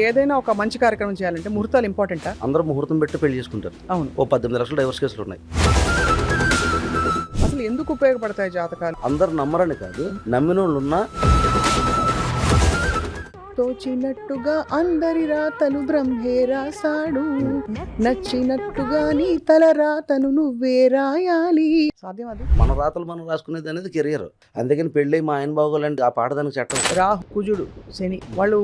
ఏదైనా ఒక మంచి కార్యక్రమం చేయాలంటే ముహూర్తాలు ఇంపార్టెంటా? అందరూ ముహూర్తం పెట్టి పెళ్లి చేసుకుంటారు. అవును. ఓ 18 లక్షల డైవర్స్ కేసులు ఉన్నాయి. అసలు ఎందుకు ఉపయోగపడతాయి జాతకాలు? అందరు నమ్మరని కాదు, నమ్మిన వాళ్ళు ఉన్నా తోచినట్టుగా అందరి రాతలు బ్రహ్మే రాసాడు, నచ్చినట్టుగా నీ తల రాతను నువ్వే రాయాలి. సాధ్యం అది? మన రాతలు మనం రాసుకునేది అనేది కెరియర్. అందుకని పెళ్ళి మా ఆయన బాగోలంటే ఆ పాడదానికి చట్టం. రాహు, కుజుడు, శని వాళ్ళు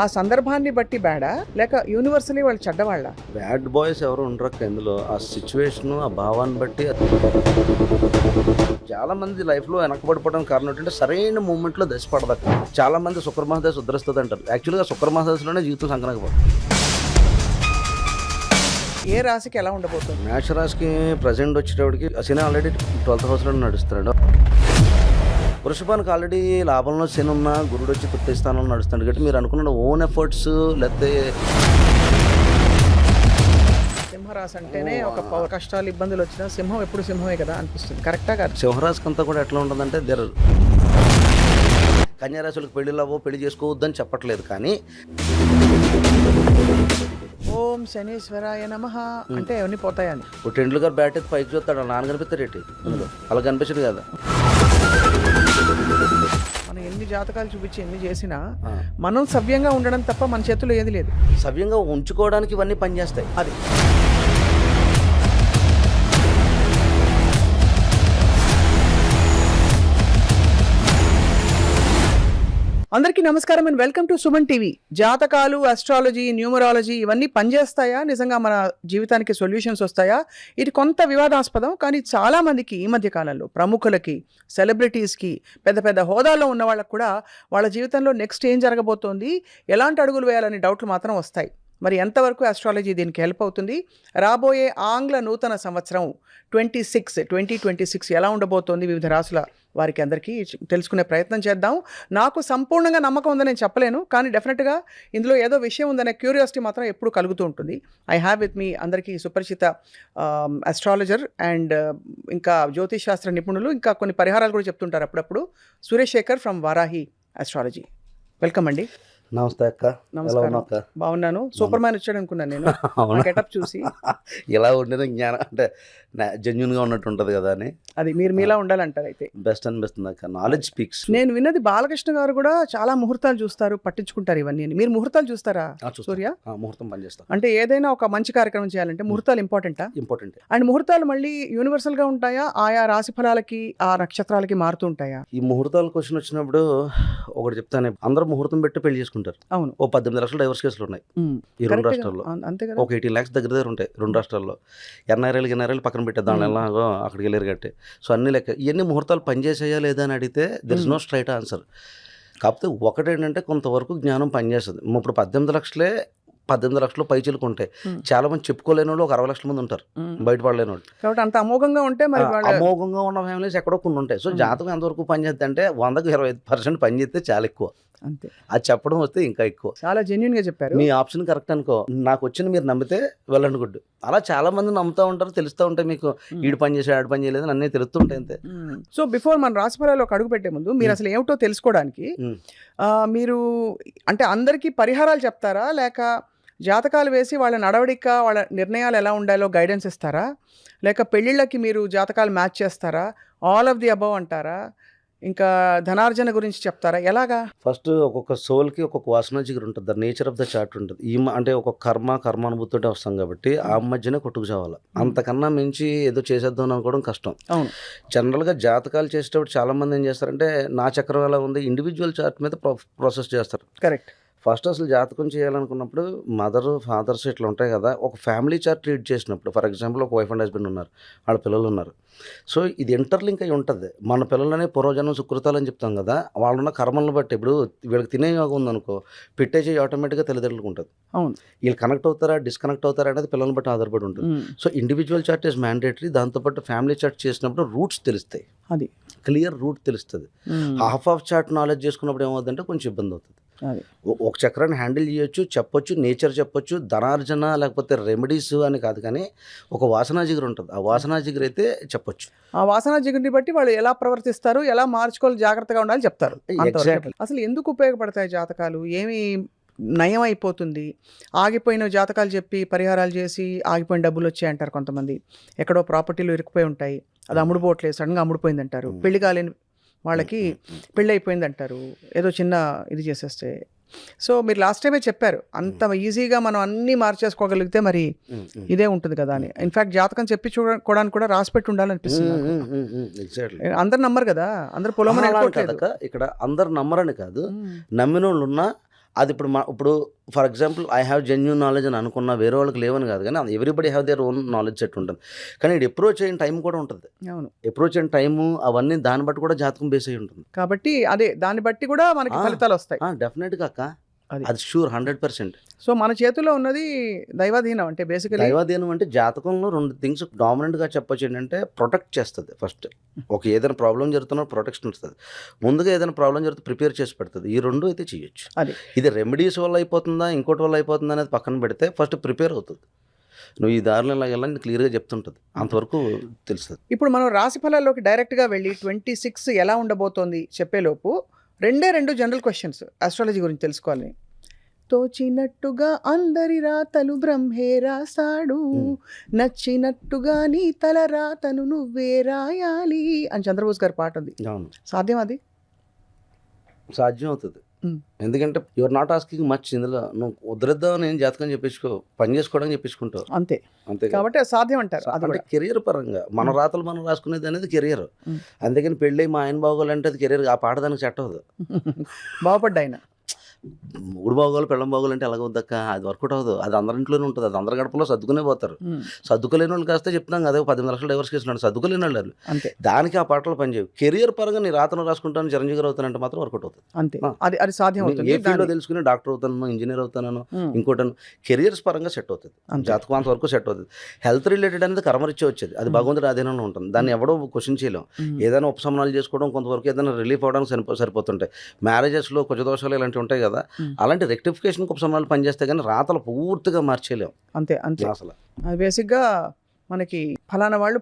ఆ సందర్భాన్ని బట్టి బ్యాడా లేక యూనివర్సలీ వాళ్ళు చెడ్డవాళ్ళ? బ్యాడ్ బాయ్స్ ఎవరు ఉండరక్క ఇందులో. ఆ సిచ్యువేషన్, ఆ భావాన్ని బట్టి చాలా మంది లైఫ్ లో వెనకబడిపోవడానికి కారణం ఏంటంటే సరైన మూమెంట్ లో దశ పడదక్క. చాలా మంది శుక్రమహాదశ ఉద్ధరిస్తుంది అంటారు. యాక్చువల్గా శుక్రమహాదశలోనే జీవితం సంకనకపోతుంది. ఏ రాశికి ఎలా ఉండబోతుంది? మేష రాశికి ప్రజెంట్ వచ్చేటప్పటికి శని ఆల్రెడీ 12th హౌస్లో నడుస్తున్నాడు. వృషభానికి ఆల్రెడీ లాభంలో శని ఉన్న గురుడు వచ్చి తృతీయ స్థానంలో నడుస్తున్నాడు. కాబట్టి మీరు అనుకున్న ఓన్ ఎఫర్ట్స్ లేకపోతే సింహరాశి అంటేనే ఒక కష్టాలు ఇబ్బందులు వచ్చినా సింహం ఎప్పుడు సింహమే కదా అనిపిస్తుంది. కరెక్టా కాదు? సింహరాశికి అంతా కూడా ఎట్లా ఉంటుందంటే కన్యారాశులకు పెళ్లిళ్ళు అవ్వో, పెళ్లి చేసుకోవద్దని చెప్పట్లేదు. కానీ ఓం శనీశ్వరాయ నమః అంటే అవన్నీ పోతాయని. ఓ టెండూల్కర్ బ్యాట్ ఎత్తి పైకి చూస్తాడు, వాళ్ళ నాన్న కనిపిస్తారేంటి అలా కనిపించదు కదా. మనం ఎన్ని జాతకాలు చూపించి ఎన్ని చేసినా మనం సవ్యంగా ఉండడం తప్ప మన చేతుల్లో ఏది లేదు. సవ్యంగా ఉంచుకోవడానికి ఇవన్నీ పనిచేస్తాయి. అది అందరికీ నమస్కారం and welcome to Suman TV. జాతకాలు, అస్ట్రాలజీ, న్యూమరాలజీ ఇవన్నీ పనిచేస్తాయా? నిజంగా మన జీవితానికి సొల్యూషన్స్ వస్తాయా? ఇది కొంత వివాదాస్పదం. కానీ చాలామందికి ఈ మధ్య కాలంలో ప్రముఖులకి, సెలబ్రిటీస్కి, పెద్ద పెద్ద హోదాలో ఉన్న వాళ్ళకు కూడా వాళ్ళ జీవితంలో నెక్స్ట్ ఏం జరగబోతోంది, ఎలాంటి అడుగులు వేయాలనే డౌట్లు మాత్రం వస్తాయి. మరి ఎంతవరకు అస్ట్రాలజీ దీనికి హెల్ప్ అవుతుంది? రాబోయే ఆంగ్ల నూతన సంవత్సరం 2026 ఎలా ఉండబోతోంది వివిధ రాసుల వారికి అందరికీ తెలుసుకునే ప్రయత్నం చేద్దాం. నాకు సంపూర్ణంగా నమ్మకం ఉందని నేను చెప్పలేను, కానీ డెఫినెట్గా ఇందులో ఏదో విషయం ఉందనే క్యూరియాసిటీ మాత్రం ఎప్పుడు కలుగుతూ ఉంటుంది. ఐ హ్యావ్ విత్ మీ అందరికీ సుపరిచిత అస్ట్రాలజర్ అండ్ ఇంకా జ్యోతిష్ శాస్త్ర నిపుణులు, ఇంకా కొన్ని పరిహారాలు కూడా చెప్తుంటారు అప్పుడప్పుడు. Suresh Shekhar from Varahi astrology. Welcome అండి. నమస్తే అక్క. నమస్కారం. బాగున్నాను. సూపర్ మ్యాన్ వచ్చాడు అనుకున్నాను నేను గెటప్ చూసి. ఇలా ఉండిన జ్ఞానం అంటే జెన్యున్ గా ఉన్నట్టు ఉంటది కదా అని. అది మీరు మీలా ఉండాలంటారు. అయితే బెస్ట్ అనిపిస్తుంది అక్క. Knowledge speaks. నేను విన్నది బాలకృష్ణ గారు కూడా చాలా ముహూర్తాలు చూస్తారు, పట్టించుకుంటారు ఇవన్నీ. మీరు ముహూర్తాలు చూస్తారా సూర్య? ముహూర్తం పనిచేస్తాం. అంటే ఏదైనా ఒక మంచి కార్యక్రమం చేయాలంటే ముహూర్తాలు ఇంపార్టెంటా? ఇంపార్టెంట్. అండ్ ముహూర్తాలు మళ్ళీ యూనివర్సల్ గా ఉంటాయా, ఆయా రాశి ఫలాలకి ఆ నక్షత్రాలకి మారుతూ ఉంటాయా? ఈ ముహూర్తాల క్వశ్చన్ వచ్చినప్పుడు ఒకటి చెప్తాను. అందరూ ముహూర్తం పెట్టి పెళ్లి చేసుకుంటారు. అవును. ఓ 18 లక్షల డైవర్స్ కేసులు ఉన్నాయి ఈ రెండు రాష్ట్రాల్లో. అంతే కదా. ఒక 18 lakhs దగ్గర ఉంటాయి రెండు రాష్ట్రాల్లో. ఎన్ఆర్ఐలు పక్కన పెట్టేద్దాం, ఎలాగో అక్కడికి వెళ్ళారు కట్టి. సో అన్ని లెక్క ఇవన్నీ ముహూర్తాలు పనిచేసాయా లేదా అని అడిగితే there is no straight answer. కాకపోతే ఒకటేంటంటే కొంతవరకు జ్ఞానం పనిచేస్తుంది. ఇప్పుడు 18 లక్షలు పైచిలకు ఉంటాయి. చాలా మంది చెప్పుకోలేని వాళ్ళు ఒక 60 లక్షల మంది ఉంటారు, బయటపడలేని వాళ్ళు. కాబట్టి అంత అమోఘంగా ఉంటే మరి అమోఘంగా ఉన్న ఫ్యామిలీస్ ఎక్కడో కొన్ని ఉంటాయి. సో జాతకం ఎంతవరకు పనిచేస్తే అంటే 100కు 25% పనిచేస్తే చాలా ఎక్కువ. అంతే. అది చెప్పడం వస్తే ఇంకా ఎక్కువ. చాలా జెన్యున్ గా చెప్పారు. మీ ఆప్షన్ కరెక్ట్ అనుకో, నాకు వచ్చిన మీరు నమ్మితే వెళ్ళండి గుడ్. అలా చాలా మంది నమ్ముతూ ఉంటారు, తెలుస్తూ ఉంటాయి మీకు. ఈడు పని చేసాడు, ఆడు పని చేయలేదు, అన్నీ తెలుస్తుంటాయి అంతే. సో బిఫోర్ మన రాశి ఫలాలు ఒక అడుగు పెట్టే ముందు మీరు అసలు ఏమిటో తెలుసుకోవడానికి మీరు అంటే అందరికీ పరిహారాలు చెప్తారా, లేక జాతకాలు వేసి వాళ్ళ నడవడిక, వాళ్ళ నిర్ణయాలు ఎలా ఉండాలో గైడెన్స్ ఇస్తారా, లేక పెళ్ళిళ్ళకి మీరు జాతకాలు మ్యాచ్ చేస్తారా, ఆల్ ఆఫ్ ది అబవ్ అంటారా, ఇంకా ధనార్జన గురించి చెప్తారా, ఎలాగా? ఫస్ట్ ఒక్కొక్క సోల్కి ఒక్కొక్క వాసన జిగురు ఉంటుంది. The nature of the chart ఉంటుంది. అంటే ఒక్కొక్క కర్మానుభూతితో వస్తాం కాబట్టి ఆ మధ్యనే కొట్టుకు చావాలి. అంతకన్నా మించి ఏదో చేసేద్దాం అనుకోవడం కష్టం. అవును. జనరల్గా జాతకాలు చేసేటప్పుడు చాలా మంది ఏం చేస్తారంటే నా చక్రం ఎలా ఉంది ఇండివిజువల్ చార్ట్ మీద ప్రాసెస్ చేస్తారు. కరెక్ట్. ఫస్ట్ అసలు జాతకం చేయాలనుకున్నప్పుడు మదర్ ఫాదర్స్ ఇట్లా ఉంటాయి కదా, ఒక ఫ్యామిలీ చార్ట్ రీడ్ చేసినప్పుడు, ఫర్ ఎగ్జాంపుల్ ఒక వైఫ్ అండ్ హస్బెండ్ ఉన్నారు, వాళ్ళ పిల్లలు ఉన్నారు. సో ఇది ఇంటర్లింక్ అయి ఉంటుంది. మన పిల్లలనే పూర్వజన్మ సుకృతాలు అని చెప్తాం కదా, వాళ్ళున్న కర్మలను బట్టి ఇప్పుడు వీళ్ళకి తినే యోగం ఉందనుకో, పెట్టేసి ఆటోమేటిక్గా తల్లిదండ్రులకు ఉంటుంది. అవును. వీళ్ళు కనెక్ట్ అవుతారా డిస్కనెక్ట్ అవుతారా అనేది పిల్లల్ని బట్టి ఆధారపడి ఉంటుంది. So individual chart is mandatory. దాంతోపాటు ఫ్యామిలీ చార్ట్ చేసినప్పుడు రూట్స్ తెలుస్తాయి, అది క్లియర్ రూట్ తెలుస్తుంది. హాఫ్ ఆఫ్ చార్ట్ నాలెడ్జ్ చేసుకున్నప్పుడు ఏమవుతుందంటే కొంచెం ఇబ్బంది అవుతుంది. ఒక చక్రాన్ని హ్యాండిల్ చేయొచ్చు, చెప్పొచ్చు, నేచర్ చెప్పొచ్చు, ధనార్జన లేకపోతే రెమెడీస్ అని కాదు, కానీ ఒక వాసనా జిగురు ఉంటుంది. ఆ వాసనా జిగురు అయితే చెప్పొచ్చు. ఆ వాసనా జిగురిని బట్టి వాళ్ళు ఎలా ప్రవర్తిస్తారు, ఎలా మార్చుకోవాలి, జాగ్రత్తగా ఉండాలి చెప్తారు. అసలు ఎందుకు ఉపయోగపడతాయి జాతకాలు? ఏమి నయం అయిపోతుంది, ఆగిపోయిన జాతకాలు చెప్పి పరిహారాలు చేసి ఆగిపోయిన డబ్బులు వచ్చాయి అంటారు కొంతమంది, ఎక్కడో ప్రాపర్టీలు ఇరుక్కుపోయి ఉంటాయి, అది అమ్ముడుపోవట్లేదు, సడన్గా అమ్ముడుపోయింది అంటారు, పెళ్లి కాలేని వాళ్ళకి పెళ్ళి అయిపోయింది అంటారు, ఏదో చిన్న ఇది చేసేస్తే. సో మీరు లాస్ట్ టైమే చెప్పారు అంత ఈజీగా మనం అన్నీ మార్చేసుకోగలిగితే మరి ఇదే ఉంటుంది కదా అని. ఇన్ఫాక్ట్ జాతకం చెప్పి చూడడానికి కూడా రాసిపెట్టి ఉండాలనిపిస్తుంది నాకు. ఎగ్జాక్ట్లీ. అందరు నమ్మరు కదా, అందరు పొలమని వెళ్ళిపోవట్లేదు. ఇక్కడ అందరు నమ్మరని కాదు, నమ్మిన వాళ్ళు ఉన్నా అది ఇప్పుడు for example I have genuine knowledge అని అనుకున్న వేరే వాళ్ళకి లేవని కాదు, కానీ everybody have their own knowledge set ఉంటుంది. కానీ ఇది అప్రోచ్ అయిన టైం కూడా ఉంటుంది. అవును, అప్రోచ్ అయిన టైము అవన్నీ దాన్ని బట్టి కూడా జాతకం బేస్ అయి ఉంటుంది. కాబట్టి అదే దాన్ని బట్టి కూడా మనకి ఫలితాలు వస్తాయి. డెఫినెట్గా అక్క, అది షూర్ 100%. సో మన చేతిలో ఉన్నది దైవాధీనం, అంటే బేసికలీ దైవాధీనం అంటే జాతకంలో 2 థింగ్స్ డామినెంట్గా చెప్పొచ్చు. ఏంటంటే ప్రొటెక్ట్ చేస్తుంది. ఫస్ట్ ఏదైనా ప్రాబ్లం జరుగుతున్నా ప్రొటెక్షన్ ఇస్తుంది, ముందుగా ఏదైనా ప్రాబ్లం జరిగితే ప్రిపేర్ చేసి పెడుతుంది. ఈ 2 అయితే చేయొచ్చు. ఇది రెమెడీస్ వల్ల అయిపోతుందా ఇంకోటి వల్ల అయిపోతుందా అనేది పక్కన పెడితే ఫస్ట్ ప్రిపేర్ అవుతుంది. నువ్వు ఈ దారిలో వెళ్ళాలని క్లియర్గా చెప్తుంటుంది, అంతవరకు తెలుస్తుంది. ఇప్పుడు మనం రాశి ఫలాల్లోకి డైరెక్ట్గా వెళ్ళి 26 ఎలా ఉండబోతోంది చెప్పేలోపు 2 జనరల్ క్వశ్చన్స్ ఆస్ట్రాలజీ గురించి తెలుసుకోవాలి. తోచినట్టుగా అందరి రాతలు బ్రహ్మే రాస్తాడు, నచ్చినట్టుగా నీ తల రాతను నువ్వే రాయాలి అని చంద్రబోస్ గారి పాట ఉంది. అవును, సాధ్యం అది? సాధ్యం అవుతుంది. ఎందుకంటే యువర్ నాట్ ఆస్కింగ్ మచ్. ఇందులో నువ్వు వదిలేద్దాం నేను జాతకం చెప్పించుకో, పని చేసుకోవడానికి చెప్పించుకుంటావు అంతే. అంతే కాబట్టి అది సాధ్యం అంటారు. అంటే కెరియర్ పరంగా మన రాతలు మనం రాసుకునేది అనేది కెరియర్. అందుకని పెళ్ళి మా ఆయన బాగోలంటే అది కెరియర్, ఆ పాట దానికి సెట్ అవ్వదు. బాగుపడ్డా ఆయన. మూడు బాగోలు పెళ్ళం బాగోలంటే ఎలాగొద్దక్క, అది వర్కౌట్ అవ్వదు. అది అందరింట్లోనే ఉంటుంది, అది అందరి గడపలో సర్దుకునే పోతారు. సర్దుకోలేని వాళ్ళు కాస్తే చెప్తాం కదా, 18 లక్షలు డైవర్స్ కేసులు సర్దుకోలేని వాళ్ళు, దానికి ఆ పాటలు పనిచేయవు. కెరియర్ పరంగా నీ రాతను రాసుకుంటాను చిరంజీవి గారు అవుతానంటే మాత్రం వర్కౌట్ అవుతుంది. అంతే, అది సాధ్యం అవుతుంది. ఏ ఫీల్డ్లో తెలుసుకుని డాక్టర్ అవుతాను, ఇంజనీర్ అవుతాను, ఇంకోటి కెరియర్స్ పరంగా సెట్ అవుతుంది. జాతకం అంత వరకు సెట్ అవుతుంది. హెల్త్ రిలేటెడ్ అనేది కర్మరిచ్చే వచ్చేది, అది భగవంతుడి ఆధీనంలో ఉంటుంది. దాన్ని ఎవడో క్వశ్చన్ చేయలేం. ఏదైనా ఉపశమనాలు చేసుకోవడం కొంతవరకు, ఏదైనా రిలీఫ్ అవ్వడానికి సరిపోతుంటాయి. మ్యారేజెస్లో కొంచెం దోషాలు ఇలాంటివి ఉంటాయి కదా, అలాంటి రెక్టిఫికేషన్ ఉపశమనాలు పనిచేస్తే కానీ రాతలు పూర్తిగా మార్చేయలేం. అంతే అసలు అది బేసిక్గా మనకి ఫలానా వాళ్ళు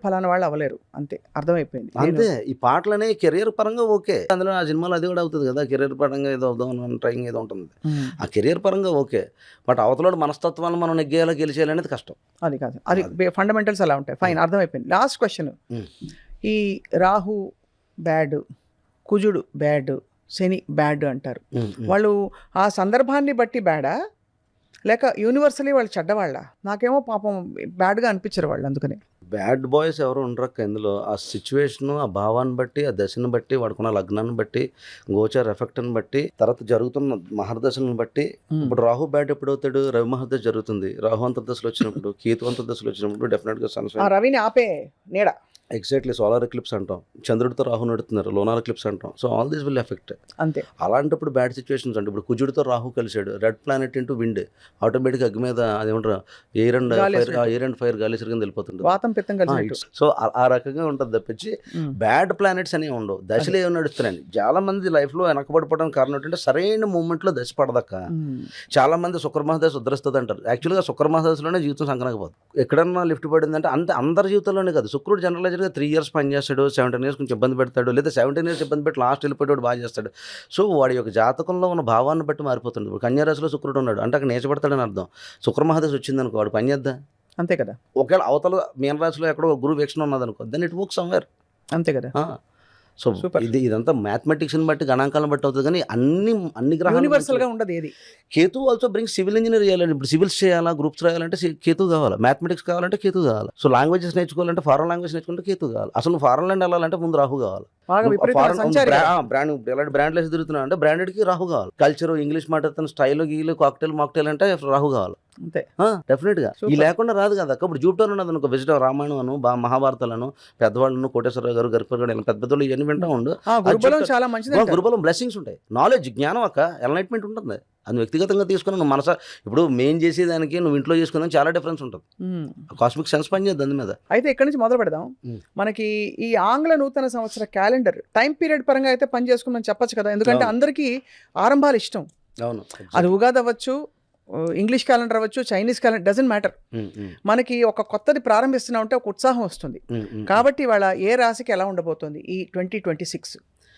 అవ్వలేరు, అంతే అర్థమైపోయింది. అంతే. ఈ పాటలనే కెరియర్ పరంగా ఓకే, అందులో ఆ సినిమాలో అది కూడా అవుతుంది కదా, కెరియర్ పరంగా ఏదో అవుదాం ట్రైంగ్ ఏదో ఉంటుంది, ఆ కెరియర్ పరంగా ఓకే. బట్ అవతల మనస్తత్వాన్ని మనం నెగ్గేయాలో గెలిచేయాలనేది కష్టం. అది కాదు, అది ఫండమెంటల్స్ అలా ఉంటాయి. ఫైన్, అర్థమైపోయింది. లాస్ట్ క్వశ్చన్, ఈ రాహు బ్యాడ్, కుజుడు బ్యాడ్, శని బ్యాడ్ అంటారు. వాళ్ళు ఆ సందర్భాన్ని బట్టి బ్యాడా లేక యూనివర్సలీ వాళ్ళు చెడ్డవాళ్ళ? నాకేమో పాపం బ్యాడ్గా అనిపించారు వాళ్ళు. అందుకని బ్యాడ్ బాయ్స్ ఎవరు ఉండరక్క ఇందులో. ఆ సిచ్యువేషను, ఆ భావాన్ని బట్టి, ఆ దశను బట్టి, వాడుకున్న లగ్నాన్ని బట్టి, గోచర్ ఎఫెక్ట్ని బట్టి, తర్వాత జరుగుతున్న మహర్దశలను బట్టి. ఇప్పుడు రాహు బ్యాడ్ ఎప్పుడు అవుతాడు? రవి మహర్దశ జరుగుతుంది. రాహు అంతర్దశలు వచ్చినప్పుడు, కేతు అంతర్దశలు వచ్చినప్పుడు డెఫినెట్గా సన్షైన్. రవిని ఆపే నీడ. ఎగ్జాక్ట్లీ. సోలార్ ఎక్లిప్స్ అంటాం, చంద్రుడితో రాహు నడుతున్నారు, లోనార్ ఎక్లిప్స్ అంటాం. So all these will effect. అంతే. అలాంటప్పుడు బ్యాడ్ సిచ్యువేషన్స్ అంటే ఇప్పుడు కుజుడితో రాహు కలిసాడు, రెడ్ ప్లానెట్ ఇంటూ విండ్, ఆటోమేటిక్గా అగ్గి మీద అదేమంటారు ఎయిర్ అండ్ ఫైర్ గాలి సిరిగా వెళ్ళిపోతుంది. సో ఆ రకంగా ఉంటుంది తప్పించి బ్యాడ్ ప్లానెట్స్ అనేవి ఉండవు. దశలు ఏమి నడుస్తున్నాయి. చాలా మంది లైఫ్లో వెనకబడిపోవడానికి కారణం ఏంటంటే సరైన మూమెంట్లో దశ పడదక్క. చాలా మంది శుక్రమహాదశ ఉద్ధరిస్తుంది అంటారు. యాక్చువల్గా శుక్రమహాదశలోనే జీవితం సంకనకపోదు. ఎక్కడన్నా లిఫ్ట్ పడిందంటే అంతే అందరి జీవితంలోనే కాదు. శుక్రుడు జనరలైజ్గా 3 years పనిచేస్తాడు, 17 years కొంచెం ఇబ్బంది పెడతాడు, లేదా 17 years ఇబ్బంది పెట్టి లాస్ట్ వెళ్ళిపోయాడు బాగా చేస్తాడు. సో వాడి యొక్క జాతకంలో ఉన్న భావాన్ని బట్టి మారిపోతుంది. ఇప్పుడు కన్యారాశిలో శుక్రుడు ఉన్నాడు అంటే అక్కడ నేర్చబడతాడని అర్థం. శుక్రమహాదశ వచ్చిందనుకో వాడు పని చేద్దా? అంతే కదా. ఒకవేళ అవతల మీనరాశిలో ఎక్కడో గురువు వీక్షణ ఉన్నదనుకో, దెన్ ఇట్ వర్క్స్ సమ్వేర్. అంతే కదా. సో ఇదంతా మ్యాథమెటిక్స్ని బట్టి గణాంకాలను బట్టి అవుతుంది, కానీ అన్ని గ్రహాలు యూనివర్సల్గా ఉండదు ఏది. Ketu also bring civil engineer చేయాలంటే, ఇప్పుడు సివిల్స్ చేయాలా, గ్రూప్స్ రాయాలంటే కేతు కావాలి, మ్యాథమెటిక్స్ కావాలంటే కేతు కావాలి. సో లాంగ్వేజెస్ నేర్చుకోవాలంటే, ఫారెన్ లాంగ్వేజ్ నేర్చుకుంటే కేతు కావాలి. అసలు ఫారెన్ ల్యాండ్ వెళ్ళాలంటే ముందు రాహు కావాలి. బ్రాండ్ లెస్ తిరుగుతున్నా అంటే బ్రాండెడ్కి రాహు కావాలి. కల్చర్, ఇంగ్లీష్ మాట్లాడుతున్న స్టైల్, గీలు, కాక్టైల్ అంటే రాహు కావాలి. అంతే, డెఫినెట్గా. ఈ లేకుండా రాదు కదా. అప్పుడు జూపిటర్ ఉన్నది అనుకో, విజిటర్ రామాయణం అను, మహాభారతాలను, పెద్దవాళ్ళను, కోటేశ్వరరావు గారు, గరిపర్ గారు, పెద్ద పెద్దలు ఇవన్నీ వింటా ఉండు. చాలా మంచిది. గురుబలం బ్లెస్సింగ్స్ ఉంటాయి, నాలెడ్జ్, జ్ఞానం అక్క, ఎన్లైట్మెంట్ ఉంటుంది. అది వ్యక్తిగతంగా తీసుకుని నువ్వు మనసా ఇప్పుడు మెయిన్ చేసేదానికి నువ్వు ఇంట్లో చేసుకున్నాను చాలా డిఫరెన్స్ ఉంటుంది. కాస్మిక్ సెన్స్ పని చేద్దాం దాని మీద. అయితే ఇక్కడి నుంచి మొదలు పెడదాం. మనకి ఈ ఆంగ్ల నూతన సంవత్సర క్యాలెండర్ టైం పీరియడ్ పరంగా అయితే పని చేసుకుని చెప్పచ్చు కదా, ఎందుకంటే అందరికీ ఆరంభాలు ఇష్టం. అవును, అది ఉగాది అవ్వచ్చు, ఇంగ్లీష్ క్యాలెండర్ అవ్వచ్చు, చైనీస్ క్యాలెండర్, డజంట్ మ్యాటర్. మనకి ఒక కొత్తది ప్రారంభిస్తున్నాం అంటే ఒక ఉత్సాహం వస్తుంది. కాబట్టి వాళ్ళ ఏ రాశికి ఎలా ఉండబోతుంది ఈ 2026?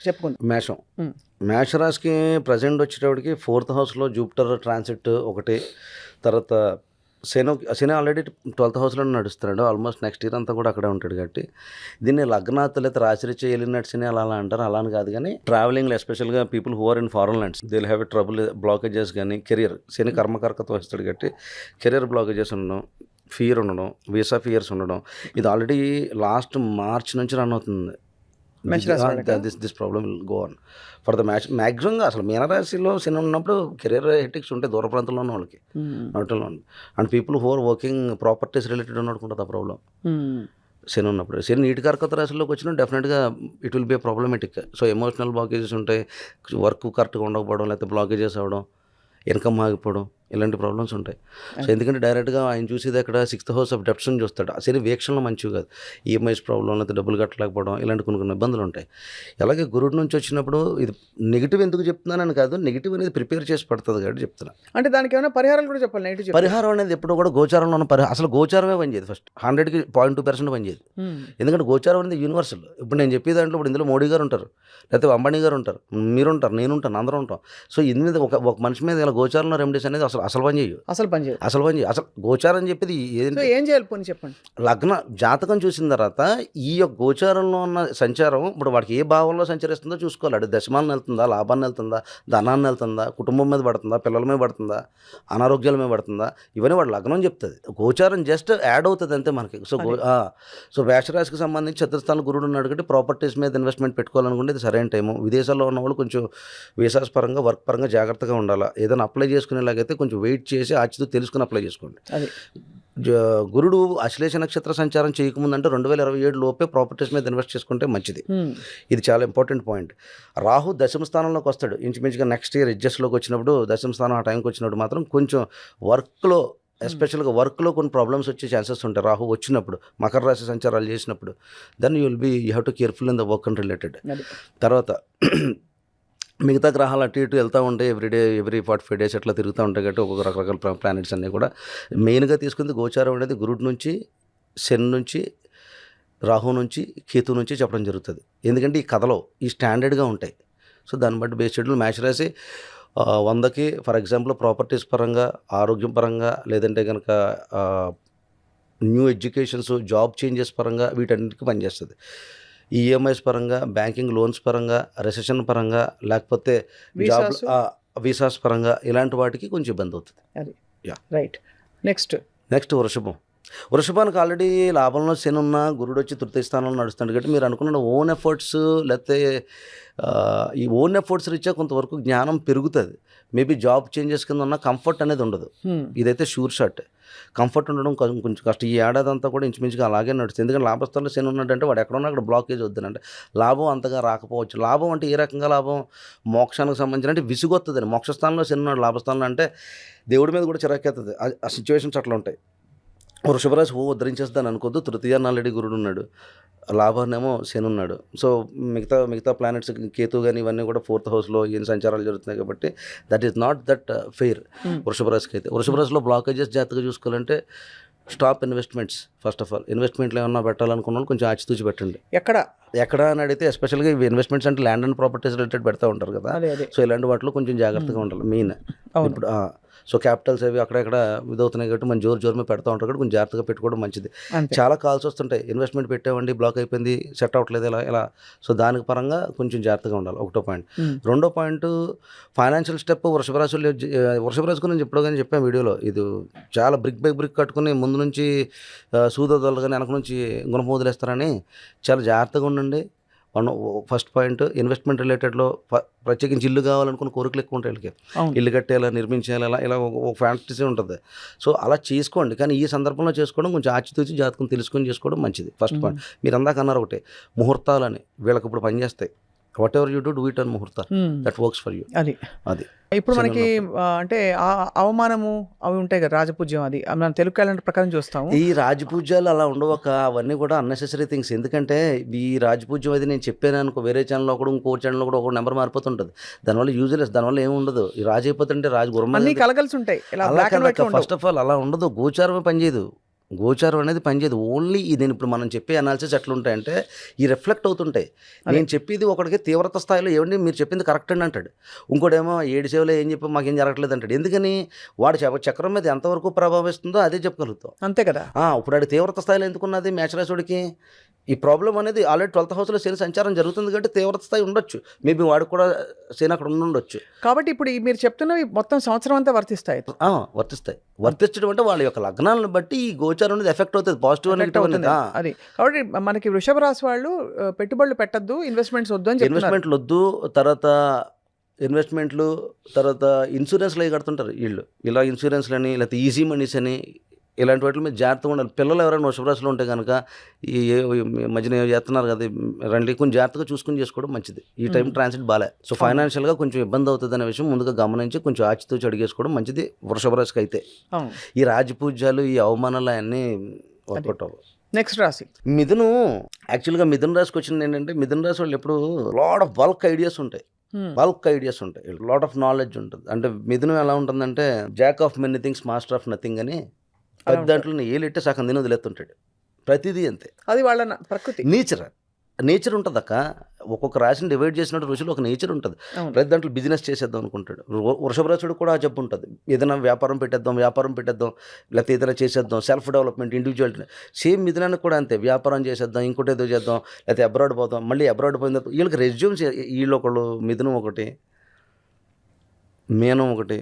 చెప్పుకుందాం. మేషం. ఉమ్. మేషరాశికి ప్రజెంట్ వచ్చేటప్పటికి 4th హౌస్లో జూపిటర్ ట్రాన్సిట్ ఒకటి, తర్వాత శని ఆల్రెడీ 12th హౌస్లో నడుస్తున్నాడు. ఆల్మోస్ట్ నెక్స్ట్ ఇయర్ అంతా కూడా అక్కడే ఉంటాడు కాబట్టి దీన్ని లగ్నాత్ లేదా రాశిరీత్యా వెళ్ళినట్టు శని అలా అంటారు. అలా అని కాదు, కానీ ట్రావెలింగ్లో ఎస్పెషల్గా people who are in foreign lands they will have a trouble blockages. కానీ కెరియర్ శని కర్మకారకత్వం వస్తాడు కాబట్టి కెరియర్ బ్లాకేజెస్ ఉండడం, ఫియర్ ఉండడం, వీసా ఫియర్స్ ఉండడం, ఇది ఆల్రెడీ లాస్ట్ మార్చ్ నుంచి రన్ అవుతుంది. This problem will go on for the మ్యాక్సిమంగా. అసలు మీనరాశిలో శని ఉన్నప్పుడు కెరీర్ హెటిక్స్ ఉంటాయి దూర ప్రాంతంలో ఉన్న వాళ్ళకి, నోటల్లో ఉంది. And people who are working properties related ఉన్నట్టుకుంటుంది ఆ ప్రాబ్లం శని ఉన్నప్పుడు. శని నీటి కర్కత రాశిలోకి వచ్చినా డెఫినెట్గా it will be problematic. So emotional blockages ఉంటాయి, వర్క్ కరెక్ట్గా ఉండకపోవడం, లేకపోతే బ్లాకేజెస్ అవ్వడం, ఇన్కమ్ ఆగిపోవడం, ఇలాంటి ప్రాబ్లమ్స్ ఉంటాయి. సో ఎందుకంటే డైరెక్ట్గా ఆయన చూసేది అక్కడ 6th హౌస్ ఆఫ్ డెప్ట్స్ని చూస్తాడు. శని వీక్షణలో మంచివి కాదు, ఈఎంఐస్ ప్రాబ్లం, లేకపోతే డబ్బులు కట్టలేకపోవడం, ఇలాంటి కొన్ని ఇబ్బందులు ఉంటాయి. అలాగే గురుడు నుంచి వచ్చినప్పుడు ఇది నెగిటివ్ ఎందుకు చెప్తున్నానని కాదు, నెగిటివ్ అనేది ప్రిపేర్ చేసి పడుతుంది కాబట్టి చెప్తున్నా. అంటే దానికి ఏమైనా పరిహారాలు కూడా చెప్పాలి. నెగిటివ్ పరిహారం అనేది ఎప్పుడు కూడా గోచారంలో ఉన్న అసలు గోచారమే పనిచేయదు. ఫస్ట్ 100కి 0.2% పనిచేయదు. ఎందుకంటే గోచారం అనేది యూనివర్సల్. ఇప్పుడు నేను చెప్పే దాంట్లో ఇప్పుడు ఇందులో మోడీ గారు ఉంటారు, లేకపోతే అంబానీ గారు ఉంటారు, మీరుంటారు, నేనుంటాను, అందరూ ఉంటాం. సో ఇందు మీద ఒక మనిషి మీద ఇలా గోచారంలో రెమెడీస్ అనేది అసలు పని చేయవు. అసలు గోచారం అని చెప్పేది ఏం చేయాలి పోనీ చెప్పండి. లగ్న జాతకం చూసిన తర్వాత ఈ యొక్క గోచారంలో ఉన్న సంచారం ఇప్పుడు వాడికి ఏ భావంలో సంచరిస్తుందో చూసుకోవాలి. అది దశమాలను వెళ్తుందా, లాభాన్ని వెళ్తుందా, ధనాన్ని వెళ్తుందా, కుటుంబం మీద పడుతుందా, పిల్లల మీద పడుతుందా, అనారోగ్యాల మీద పడుతుందా, ఇవన్నీ వాడు లగ్నం చెప్తుంది. గోచారం జస్ట్ యాడ్ అవుతుంది అంతే మనకి. సో మేషరాశికి సంబంధించి చతుర్థాన గురుడు ఉన్నాడు కాబట్టి ప్రాపర్టీస్ మీద ఇన్వెస్ట్మెంట్ పెట్టుకోవాలనుకుంటే ఇది సరైన టైము. విదేశాల్లో ఉన్న వాళ్ళు కొంచెం వీసాస్ పరంగా, వర్క్ పరంగా జాగ్రత్తగా ఉండాలి. ఏదైనా అప్లై చేసుకునేలాగైతే కొంచెం వెయిట్ చేసి ఆచితో తెలుసుకుని అప్లై చేసుకోండి. గురుడు అశ్లేష నక్షత్ర సంచారం చేయకముందంటే 2027 లోపే ప్రాపర్టీస్ మీద ఇన్వెస్ట్ చేసుకుంటే మంచిది. ఇది చాలా ఇంపార్టెంట్ పాయింట్. రాహు దశమ స్థానంలోకి వస్తాడు ఇంచుమించుగా నెక్స్ట్ ఇయర్ ఎడ్జస్ట్లోకి వచ్చినప్పుడు, దశమ స్థానం ఆ టైంకి వచ్చినప్పుడు మాత్రం కొంచెం వర్క్లో, ఎస్పెషల్గా వర్క్లో కొన్ని ప్రాబ్లమ్స్ వచ్చే ఛాన్సెస్ ఉంటాయి. రాహు వచ్చినప్పుడు, మకర రాశి సంచారాలు చేసినప్పుడు, then you have to careful in the work and related. తర్వాత మిగతా గ్రహాలు అటు ఇటు వెళ్తూ ఉంటాయి, ఎవ్రీ 45 days అట్లా తిరుగుతూ ఉంటాయి కాబట్టి ఒక్కొక్క రకరకాల ప్లానెట్స్ అన్నీ కూడా. మెయిన్గా తీసుకుంది గోచారం అనేది గురుడు నుంచి, శని నుంచి, రాహు నుంచి, కేతు నుంచి చెప్పడం జరుగుతుంది. ఎందుకంటే ఈ కథలో ఈ స్టాండర్డ్గా ఉంటాయి. సో దాన్ని బట్టి బేస్ షెడ్యూల్ మేష రాశి 100కి ఫర్ ఎగ్జాంపుల్ ప్రాపర్టీస్ పరంగా, ఆరోగ్యం పరంగా, లేదంటే కనుక న్యూ ఎడ్యుకేషన్స్, జాబ్ చేంజెస్ పరంగా వీటన్నిటికీ పనిచేస్తుంది. ఈఎంఐస్ పరంగా, బ్యాంకింగ్ లోన్స్ పరంగా, రెసెషన్ పరంగా, లేకపోతే జాబ్ వీసాస్ పరంగా, ఇలాంటి వాటికి కొంచెం ఇబ్బంది అవుతుంది. రైట్. నెక్స్ట్ వృషభానికి ఆల్రెడీ లాభంలో శని ఉన్న గురుడు వచ్చి తృతీయ స్థానంలో నడుస్తుంది కాబట్టి మీరు అనుకున్న ఓన్ ఎఫర్ట్స్, లేకపోతే ఈ ఓన్ ఎఫర్ట్స్ రీత్యా కొంతవరకు జ్ఞానం పెరుగుతుంది. మేబీ జాబ్ చేంజెస్ కింద ఉన్న కంఫర్ట్ అనేది ఉండదు. ఇదైతే షూర్ షాట్. కంఫర్ట్ ఉండడం కొంచెం కష్టం. ఈ ఏడాది అంతా కూడా ఇంచుమించుగా అలాగే నడుస్తుంది. ఎందుకంటే లాభస్థానంలో శని ఉన్నాడంటే వాడు ఎక్కడున్నా అక్కడ బ్లాకేజ్ వద్దునంటే లాభం అంతగా రాకపోవచ్చు. లాభం అంటే ఏ రకంగా లాభం, మోక్షానికి సంబంధించిన అంటే విసుగొస్తుందని. మోక్షస్థానంలో శని ఉన్నాడు లాభస్థానంలో అంటే దేవుడి మీద కూడా చిరాకెత్తుంది. ఆ సిచ్యువేషన్స్ అట్లా ఉంటాయి. వృషభరాశి ఉద్ధరించేస్తాను అనుకోద్దు. తృతీయాన్ని ఆల్రెడీ గురుడు ఉన్నాడు, లాభాన్నేమో శని ఉన్నాడు. సో మిగతా ప్లానెట్స్ కేతు కానీ ఇవన్నీ కూడా 4th హౌస్లో ఏం సంచారాలు జరుగుతున్నాయి కాబట్టి that is not that fair. వృషభరాశికి అయితే వృషభరాశిలో బ్లాకేజెస్ జాగ్రత్తగా చూసుకోవాలంటే stop investments. First of all ఇన్వెస్ట్మెంట్లు ఏమన్నా పెట్టాలనుకున్న వాళ్ళు కొంచెం ఆచితూచి పెట్టండి. ఎక్కడ అని అడిగితే ఎస్పెషల్గా ఇవి ఇన్వెస్ట్మెంట్స్ అంటే ల్యాండ్ అండ్ ప్రాపర్టీస్ రిలేటెడ్ పెడతా ఉంటారు కదా. సో ఇలాంటి వాటిలో కొంచెం జాగ్రత్తగా ఉండాలి మెయిన్. ఇప్పుడు సో క్యాపిటల్స్ అవి అక్కడెక్కడ ఇదవుతున్నాయి కాబట్టి మనం జోరు మీద పెడతా ఉంటారు కాబట్టి కొంచెం జాగ్రత్తగా పెట్టుకోవడం మంచిది. చాలా కాల్స్ వస్తుంటాయి, ఇన్వెస్ట్మెంట్ పెట్టామండి బ్లాక్ అయిపోయింది, సెట్ అవ్వట్లేదు, ఇలా. సో దానికి పరంగా కొంచెం జాగ్రత్తగా ఉండాలి. ఒకటో పాయింట్. రెండో పాయింట్ ఫైనాన్షియల్ స్టెప్. వృషభరాశి గురించి ఎప్పుడో కానీ చెప్పాను వీడియోలో. ఇది చాలా బ్రిక్ కట్టుకుని ముందు నుంచి సూదోదలు కానీ వెనక నుంచి గుణపం వదిలేస్తారని చాలా జాగ్రత్తగా ఉండండి. ఫస్ట్ పాయింట్ ఇన్వెస్ట్మెంట్ రిలేటెడ్లో ప్రత్యేకించి ఇల్లు కావాలనుకున్న కోరికలు ఎక్కువ ఉంటాయి వీళ్ళకి. ఇల్లు కట్టేలా, నిర్మించేలా, ఇలా ఒక ఫ్యాంటసీ ఉంటుంది. సో అలా చేసుకోండి, కానీ ఈ సందర్భంలో చేసుకోవడం కొంచెం ఆచితూచి జాతకం తెలుసుకొని చేసుకోవడం మంచిది. First point. మీరు అందాక అన్నారు ఒకటే ముహూర్తాలని, వీళ్ళకి ఇప్పుడు పనిచేస్తాయి. What ever you do it on ముహూర్త, దట్ వర్క్స్ ఫర్ యూ. అది ఇప్పుడు మనకి అంటే అవమానము అవి ఉంటాయి కదా, రాజపూజ్యం, అది మనం తెలుగు క్యాలెండర్ ప్రకారం చూస్తాము. ఈ రాజపూజ్యాలు అలా ఉండవక, అవన్నీ కూడా అన్నెసెసరీ థింగ్స్. ఎందుకంటే ఈ రాజపూజ్యం అది నేను చెప్పాను అనుకో, వేరే ఛానల్లో కూడా ఇంకో ఛానల్లో కూడా ఒక నెంబర్ మారిపోతుంటుంది. దానివల్ల యూజ్లెస్, దానివల్ల ఏమి ఉండదు. ఈ రాజు అయిపోతుంటే రాజు గుర్రం కలగలిసి ఉంటాయి. ఫస్ట్ ఆఫ్ ఆల్ అలా ఉండదు. గోచారమే పనిచేయదు. గోచారం అనేది పనిచేయదు. ఓన్లీ నేను ఇప్పుడు మనం చెప్పే అనాలిసిస్ ఎట్లుంటాయంటే ఈ రిఫ్లెక్ట్ అవుతుంటాయి. నేను చెప్పేది ఒకడికి తీవ్రత స్థాయిలో ఏమండి మీరు చెప్పింది కరెక్ట్ అండి అంటాడు. ఇంకోటేమో 7 సేవలో ఏం చెప్పి మాకేం జరగట్లేదు అంటాడు. ఎందుకని వాడు చక్రం మీద ఎంతవరకు ప్రభావిస్తుందో అదే చెప్పగలుగుతాం. అంతే కదా. ఇప్పుడు ఆడి తీవ్రత స్థాయిలో ఎందుకున్నది మేషరాశుడికి ఈ ప్రాబ్లం అనేది ఆల్రెడీ 12th హౌస్లో శని సంచారం జరుగుతుంది కాబట్టి తీవ్రత స్థాయి ఉండొచ్చు. మేబీ వాడు కూడా శని అక్కడ ఉండొచ్చు. కాబట్టి ఇప్పుడు మీరు చెప్తున్నవి మొత్తం సంవత్సరం అంతా వర్తిస్తాయి. వర్తిస్తాయి. వర్తించడం అంటే వాళ్ళ యొక్క లగ్నాలను బట్టి ఈ గోచారం అనేది ఎఫెక్ట్ అవుతుంది, పాజిటివ్ నెగిటివ్ అనేది. అది కాబట్టి మనకి వృషభ రాశి వాళ్ళు పెట్టుబడులు పెట్టద్దు, ఇన్వెస్ట్మెంట్స్ వద్దు అని చెప్తున్నారు. ఇన్వెస్ట్మెంట్లు వద్దు, తర్వాత ఇన్వెస్ట్మెంట్లు, తర్వాత ఇన్సూరెన్స్లు అవి కడుతుంటారు వీళ్ళు. ఇలా ఇన్సూరెన్స్లు అని లేకపోతే ఈజీ మనీస్ అని ఇలాంటి వాటి మీద జాగ్రత్తగా ఉండాలి. పిల్లలు ఎవరైనా వృషభ రాశిలో ఉంటే కనుక ఈ మధ్యన చేస్తున్నారు కదా రండి, కొంచెం జాగ్రత్తగా చూసుకుని చేసుకోవడం మంచిది. ఈ టైం ట్రాన్సిట్ బాలే. సో ఫైనాన్షియల్గా కొంచెం ఇబ్బంది అవుతుంది అనే విషయం ముందుగా గమనించి కొంచెం ఆచితూచి అడిగేసుకోవడం మంచిది వృషభ రాశికి అయితే. ఈ రాజపూజ్యాలు ఈ అవమానాలు అవన్నీ వర్కౌట్ అవ్వవు. నెక్స్ట్ రాశి మిథును. యాక్చువల్గా మిథున రాశికి వచ్చింది ఏంటంటే మిథున రాశి వాళ్ళు ఎప్పుడు లాట్ ఆఫ్ బల్క్ ఐడియాస్ ఉంటాయి. లాట్ ఆఫ్ నాలెడ్జ్ ఉంటుంది. అంటే మిథునం ఎలా ఉంటుందంటే Jack of many things master of nothing అని. పెద్ద దాంట్లో ఏలిట్టే సగం తిని వదిలేస్తుంటాడు. ప్రతిదీ అంతే. అది వాళ్ళ ప్రకృతి నేచర్ ఉంటుంది అక్క. ఒక్కొక్క రాశిని డివైడ్ చేసినట్టు ఋషులు ఒక నేచర్ ఉంటుంది. ప్రతి దాంట్లో బిజినెస్ చేసేద్దాం అనుకుంటాడు. వృషభ రాశుడు కూడా జబ్బు ఉంటుంది. ఏదైనా వ్యాపారం పెట్టేద్దాం లేకపోతే ఏదైనా చేసేద్దాం, సెల్ఫ్ డెవలప్మెంట్, ఇండివిజువాలిటీ. సేమ్ మిథునానికి కూడా అంతే. వ్యాపారం చేసేద్దాం, ఇంకోటి ఏదో చేద్దాం, లేకపోతే అబ్రాడ్ పోదాం, మళ్ళీ అబ్రాడ్ పోయిన తర్వాత వీళ్ళకి రెజ్యూమ్స్ వీళ్ళు ఒకళ్ళు మిథునం ఒకటి, మీనం ఒకటి,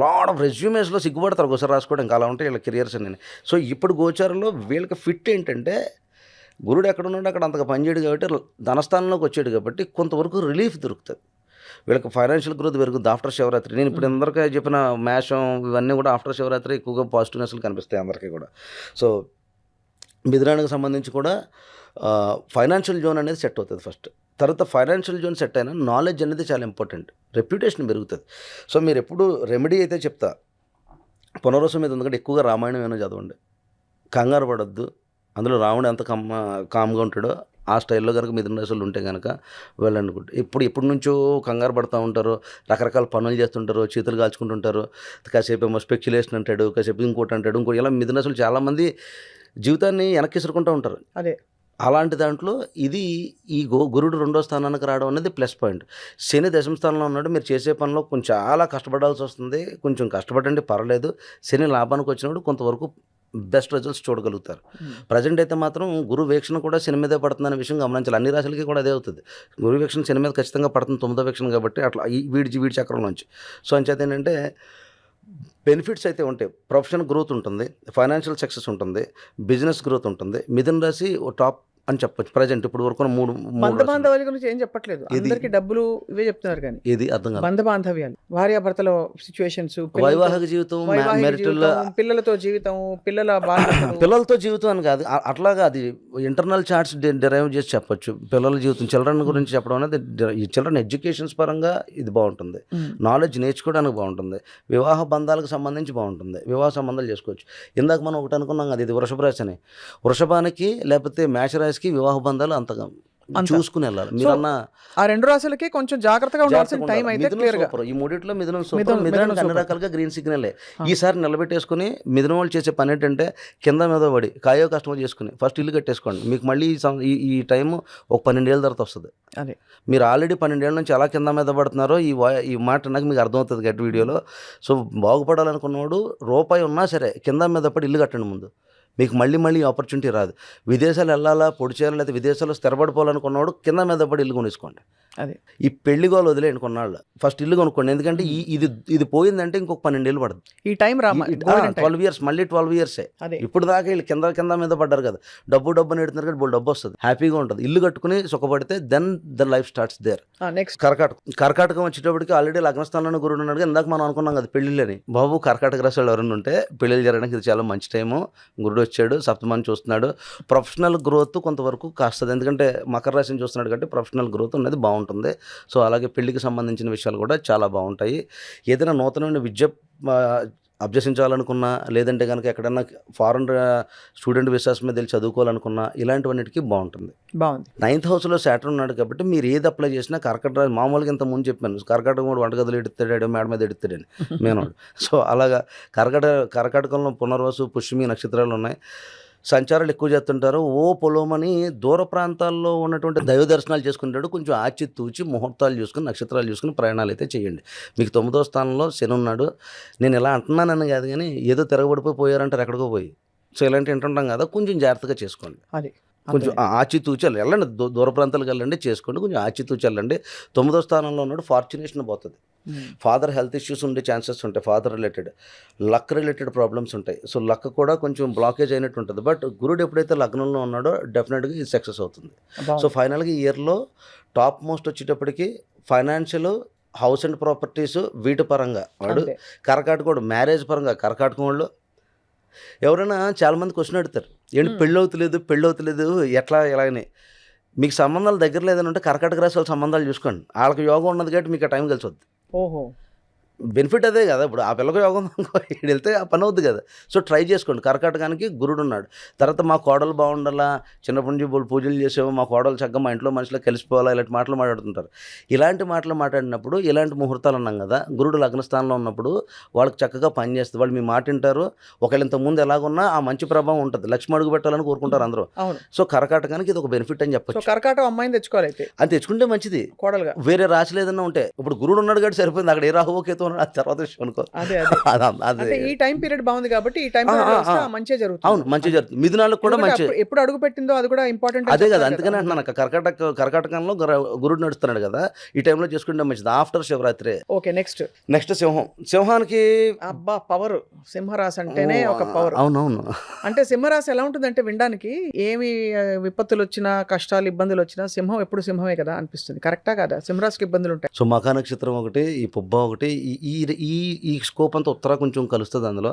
లాట్ ఆఫ్ రెజ్యూమేస్లో సిగ్గుపడతారు ఒకసారి రాసుకోవడం. ఇంకా అలా ఉంటాయి వీళ్ళ కెరియర్స్ అని. సో ఇప్పుడు గోచారంలో వీళ్ళకి ఫిట్ ఏంటంటే గురుడు ఎక్కడ ఉన్నాడో అక్కడ అంతగా పనిచేయడు కాబట్టి ధనస్థానంలోకి వచ్చాడు కాబట్టి కొంతవరకు రిలీఫ్ దొరుకుతుంది. వీళ్ళకి ఫైనాన్షియల్ గ్రోత్ పెరుగుతుంది ఆఫ్టర్ శివరాత్రి. నేను ఇప్పుడు అందరికీ చెప్పిన మేషం ఇవన్నీ కూడా ఆఫ్టర్ శివరాత్రి ఎక్కువగా పాజిటివ్నెస్లు కనిపిస్తాయి అందరికీ కూడా. సో మిథునానికి సంబంధించి కూడా ఫైనాన్షియల్ జోన్ అనేది సెట్ అవుతుంది ఫస్ట్. తర్వాత ఫైనాన్షియల్ జోన్ సెట్ అయినా నాలెడ్జ్ అనేది చాలా ఇంపార్టెంట్, రెప్యుటేషన్ పెరుగుతుంది. సో మీరు ఎప్పుడు రెమెడీ అయితే చెప్తా పునర్వసం మీద ఎందుకంటే ఎక్కువగా రామాయణం ఏమైనా చదవండి, కంగారు పడొద్దు. అందులో రాముడు ఎంత కామ్గా ఉంటాడో ఆ స్టైల్లో కనుక మిథున రాశులు ఉంటే కనుక వెళ్ళనుకుంటే ఎప్పటి నుంచో కంగారు పడుతూ ఉంటారు, రకరకాల పనులు చేస్తుంటారు, చేతులు కాల్చుకుంటుంటారు, కాసేపు ఏమో స్పెక్యులేషన్ అంటాడు, కాసేపు ఇంకోటి అంటాడు, ఇంకోటి. ఇలా మిథున రాశులు చాలామంది జీవితాన్ని వెనక్కి ఇసురుకుంటూ ఉంటారు. అదే అలాంటి దాంట్లో ఇది ఈ గురుడు 2వ స్థానానికి రావడం అనేది ప్లస్ పాయింట్. శని 10వ స్థానంలో ఉన్నాడు. మీరు చేసే పనిలో కొంచెం చాలా కష్టపడాల్సి వస్తుంది. కొంచెం కష్టపడండి పర్లేదు. శని లాభానికి వచ్చినప్పుడు కొంతవరకు బెస్ట్ రిజల్ట్స్ చూడగలుగుతారు. ప్రజెంట్ అయితే మాత్రం గురు వీక్షణ కూడా శని మీదే పడుతుందనే విషయం గమనించాలి. అన్ని రాశులకి కూడా అదే అవుతుంది. గురు వీక్షణ శని మీద ఖచ్చితంగా పడుతుంది 9వ వీక్షణ కాబట్టి అట్లా వీడి చక్రంలోంచి. సో అంచేత ఏంటంటే బెనిఫిట్స్ అయితే ఉంటాయి. ప్రొఫెషనల్ గ్రోత్ ఉంటుంది, ఫైనాన్షియల్ సక్సెస్ ఉంటుంది, బిజినెస్ గ్రోత్ ఉంటుంది. మిథున రాశి టాప్ అని చెప్పొచ్చు. ప్రజెంట్ ఇప్పుడు వరకు బంధ బాంధవ్యాల గురించి ఏం చెప్పట్లేదు, అందరికి డబ్బులు ఇవే చెప్తున్నారు. కానీ ఇది అర్థం కాదు. బంధ బాంధవ్యాలు, భార్యాభర్తల సిచ్యువేషన్స్, వైవాహిక జీవితం, పిల్లలతో జీవితం, పిల్లలతో జీవితం అని కాదు, అట్లాగా అది ఇంటర్నల్ చార్ట్స్ డిరైవ్ చేసి చెప్పొచ్చు. పిల్లల జీవితం, చిల్డ్రన్ గురించి చెప్పడం అనేది ఈ చిల్డ్రన్ ఎడ్యుకేషన్స్ పరంగా ఇది బాగుంటుంది. నాలెడ్జ్ నేర్చుకోవడానికి బాగుంటుంది. వివాహ బంధాలకు సంబంధించి బాగుంటుంది. వివాహ సంబంధాలు చేసుకోవచ్చు. ఇందాక మనం ఒకటి అనుకున్నాం కదా, ఇది వృషభ రాశి అని. వృషభానికి లేకపోతే మేషరాశికి వివాహ బంధాలు అంతగా చూసుకుని వెళ్ళాలి. మీరన్నా ఆ 2 రాశులకి కొంచెం జాగ్రత్తగా ఉండాల్సిన టైం అయితే క్లియర్ గా. ఈ మూడిట్లో మిథునం సూపర్. మిథునానికి అన్ని రకాలుగా గ్రీన్ సిగ్నలే. ఈసారి నిలబెట్టేసుకుని మిథునం వాళ్ళు చేసే పని ఏంటంటే కింద మీద పడి కాయో కష్టమో చేసుకుని ఫస్ట్ ఇల్లు కట్టేసుకోండి. మీకు మళ్ళీ ఈ టైం ఒక 12 ఏళ్ళ తర్వాత వస్తుంది. అదే మీరు ఆల్రెడీ 12 ఏళ్ళ నుంచి ఎలా కింద మీద పడుతున్నారో ఈ మాట నాకు మీకు అర్థమవుతుంది గట్టి వీడియోలో. సో బాగుపడాలనుకున్నవాడు రూపాయి ఉన్నా సరే కింద మీద పడి ఇల్లు కట్టండి ముందు. మీకు మళ్ళీ ఆపర్చునిటీ రాదు. విదేశాలు వెళ్ళాలా, పొడి చేయాలి, లేకపోతే విదేశాల్లో స్థిరపడిపోవాలనుకున్నవాడు కింద మీద పడి ఇల్లు కొనేసుకోండి. అదే ఈ పెళ్లి గోలు వదిలేండి కొన్నాళ్ళు, ఫస్ట్ ఇల్లు కొనుక్కోండి. ఎందుకంటే ఇది పోయిందంటే ఇంకొక 12 ఏళ్ళు పడుతుంది. ఈ టైం 12 ఇయర్స్, మళ్ళీ 12 ఇయర్సే. ఇప్పుడు దాకా వీళ్ళు కింద మీద పడ్డారు కదా, డబ్బు నెడుతున్నారు కదా, డబ్బు వస్తుంది, హ్యాపీగా ఉంటుంది. ఇల్లు కట్టుకుని సుఖపడితే then the life starts there. Next కర్కాటకం వచ్చేటప్పటికి ఆల్రెడీ లగ్నస్థానంలో గురుడు ఉన్నాడు. ఇందాక మనం అనుకున్నాం కదా పెళ్లిళ్ళని. బాబు కర్కాటక రాశి వాళ్ళు ఎవరైనా ఉంటే పెళ్లిళ్ళు జరగడానికి ఇది చాలా మంచి టైము. గురుడు వచ్చాడు, సప్తమాన్ని చూస్తున్నాడు. ప్రొఫెషనల్ గ్రోత్ కొంతవరకు కాస్తుంది. ఎందుకంటే మకర రాశిని చూస్తున్నాడు కాబట్టి ప్రొఫెషనల్ గ్రోత్ అనేది బాగుంటుంది. సో అలాగే పెళ్లికి సంబంధించిన విషయాలు కూడా చాలా బాగుంటాయి. ఏదైనా నూతనమైన విద్య అభ్యసించాలనుకున్నా, లేదంటే కనుక ఎక్కడన్నా ఫారెన్ స్టూడెంట్ విసాస్ మీద వెళ్ళి చదువుకోవాలనుకున్నా ఇలాంటివన్నిటికీ బాగుంటుంది. బాగుంది. 9th హౌస్లో సాటర్న్ ఉన్నాడు కాబట్టి మీరు ఏది అప్లై చేసినా కర్కట రాశి మామూలుగా ఇంత ముందు చెప్పాను, కర్కాటకం కూడా వంటగదులు ఎడుతాడు, మేడ మీద ఎడుతాడని మేనోడు. సో అలాగా కర్కాటకంలో పునర్వసు, పుష్యమి నక్షత్రాలు ఉన్నాయి. సంచారాలు ఎక్కువ చేస్తుంటారు. పొలోమని దూర ప్రాంతాల్లో ఉన్నటువంటి దైవ దర్శనాలు చేసుకుంటాడు. కొంచెం ఆచితూచి ముహూర్తాలు చూసుకుని, నక్షత్రాలు చూసుకుని ప్రయాణాలు అయితే చేయండి. మీకు 9వ స్థానంలో శని ఉన్నాడు. నేను ఇలా అంటున్నానని కాదు కానీ ఏదో తిరగబడిపోయి పోయారంటారు ఎక్కడికో పోయి. సో ఇలాంటి వింటుంటాం కదా, కొంచెం జాగ్రత్తగా చేసుకోండి. అది కొంచెం ఆచితూచి వెళ్ళండి, దూర ప్రాంతాలకు వెళ్ళండి, చేసుకోండి, కొంచెం ఆచితూచి వెళ్ళండి. 9వ స్థానంలో ఉన్నాడు, ఫార్చునేషన్ పోతుంది. ఫాదర్ హెల్త్ ఇష్యూస్ ఉండే ఛాన్సెస్ ఉంటాయి, father related, luck related problems ఉంటాయి. సో లక్ కూడా కొంచెం బ్లాకేజ్ అయినట్టు ఉంటుంది. బట్ గురుడు ఎప్పుడైతే లగ్నంలో ఉన్నాడో డెఫినెట్గా ఇది సక్సెస్ అవుతుంది. సో ఫైనల్గా ఈ ఇయర్లో టాప్ మోస్ట్ వచ్చేటప్పటికి ఫైనాన్షియల్, హౌస్ అండ్ ప్రాపర్టీస్, వీటి పరంగా వాడు కర్కాటకుడు, మ్యారేజ్ పరంగా కర్కాటకం వాళ్ళు ఎవరైనా చాలామంది క్వశ్చన్ అడుగుతారు, ఏంటి పెళ్ళి అవుతలేదు ఎట్లా ఎలాగని. మీకు సంబంధాలు దగ్గర లేదని ఉంటే కర్కాటక రాశి వాళ్ళ సంబంధాలు చూసుకోండి. వాళ్ళకి యోగం ఉన్నది కాబట్టి మీకు ఆ టైం కలిసి వద్దు. ఓహో, బెనిఫిట్ అదే కదా. ఇప్పుడు ఆ పిల్లకి యోగం ఇక్కడ వెళ్తే ఆ పని అవుద్ది కదా. సో ట్రై చేసుకోండి. కర్కాటకానికి గురుడు ఉన్నాడు. తర్వాత మా కోడలు బాగుండాలా, చిన్నప్పటి నుంచి పూజలు చేసేవో, మా కోడలు చక్కగా మా ఇంట్లో మనుషులు కలిసిపోవాలా, ఇలాంటి మాటలు మాట్లాడుతుంటారు. ఇలాంటి మాటలు మాట్లాడినప్పుడు ఇలాంటి ముహూర్తాలు అన్నాం కదా, గురుడు లగ్నస్థానంలో ఉన్నప్పుడు వాళ్ళకి చక్కగా పనిచేస్తుంది. వాళ్ళు మీ మాట వింటారు. ఒకవేళ ఇంతకుముందు ఎలాగున్నా ఆ మంచి ప్రభావం ఉంటుంది. లక్ష్మి అడుగు పెట్టాలని కోరుకుంటారు అందరూ. సో కర్కాటకానికి ఇది ఒక బెనిఫిట్ అని చెప్పచ్చు. కర్కాటక అమ్మాయిని తెచ్చుకోవాలి అయితే, అది తెచ్చుకుంటే మంచిది. కోడలుగా వేరే రాశులు ఏదన్నా ఉంటే, ఇప్పుడు గురుడు ఉన్నాడు కాబట్టి సరిపోయింది. అక్కడ ఏ రాహువో కేతు తర్వాత విషయం అనుకో. అదే ఈ టైం పీరియడ్ బాగుంది కాబట్టి ఈ టైం మంచిగా జరుగుతుంది. అవును, మంచిగా జరుగుతుంది. మిథునాలకు కూడా మంచి ఎప్పుడు అడుగు పెట్టిందో అది కూడా ఇంపార్టెంట్. అదే కదా, అందుకనే అంటున్నాను, కర్కాటకంలో గురుడు నడుస్తున్నాడు కదా, ఈ టైంలో చేసుకుంటే మంచిది. ఆఫ్టర్ శివరాత్రి. ఓకే, నెక్స్ట్ సింహానికి అబ్బా పవర్. సింహరాశి అంటేనే ఒక పవర్. అవునవును. అంటే సింహరాశి ఎలా ఉంటుందంటే వినడానికి ఏమి విపత్తులు వచ్చినా, కష్టాలు, ఇబ్బందులు వచ్చినా సింహం ఎప్పుడు సింహమే కదా అనిపిస్తుంది. కరెక్టా కదా? సింహరాశికి ఇబ్బందులు ఉంటాయి. సో మఖా నక్షత్రం ఒకటి, ఈ పుబ్బ ఒకటి, ఈ స్కోప్ అంతా ఉత్తర కొంచెం కలుస్తుంది అందులో.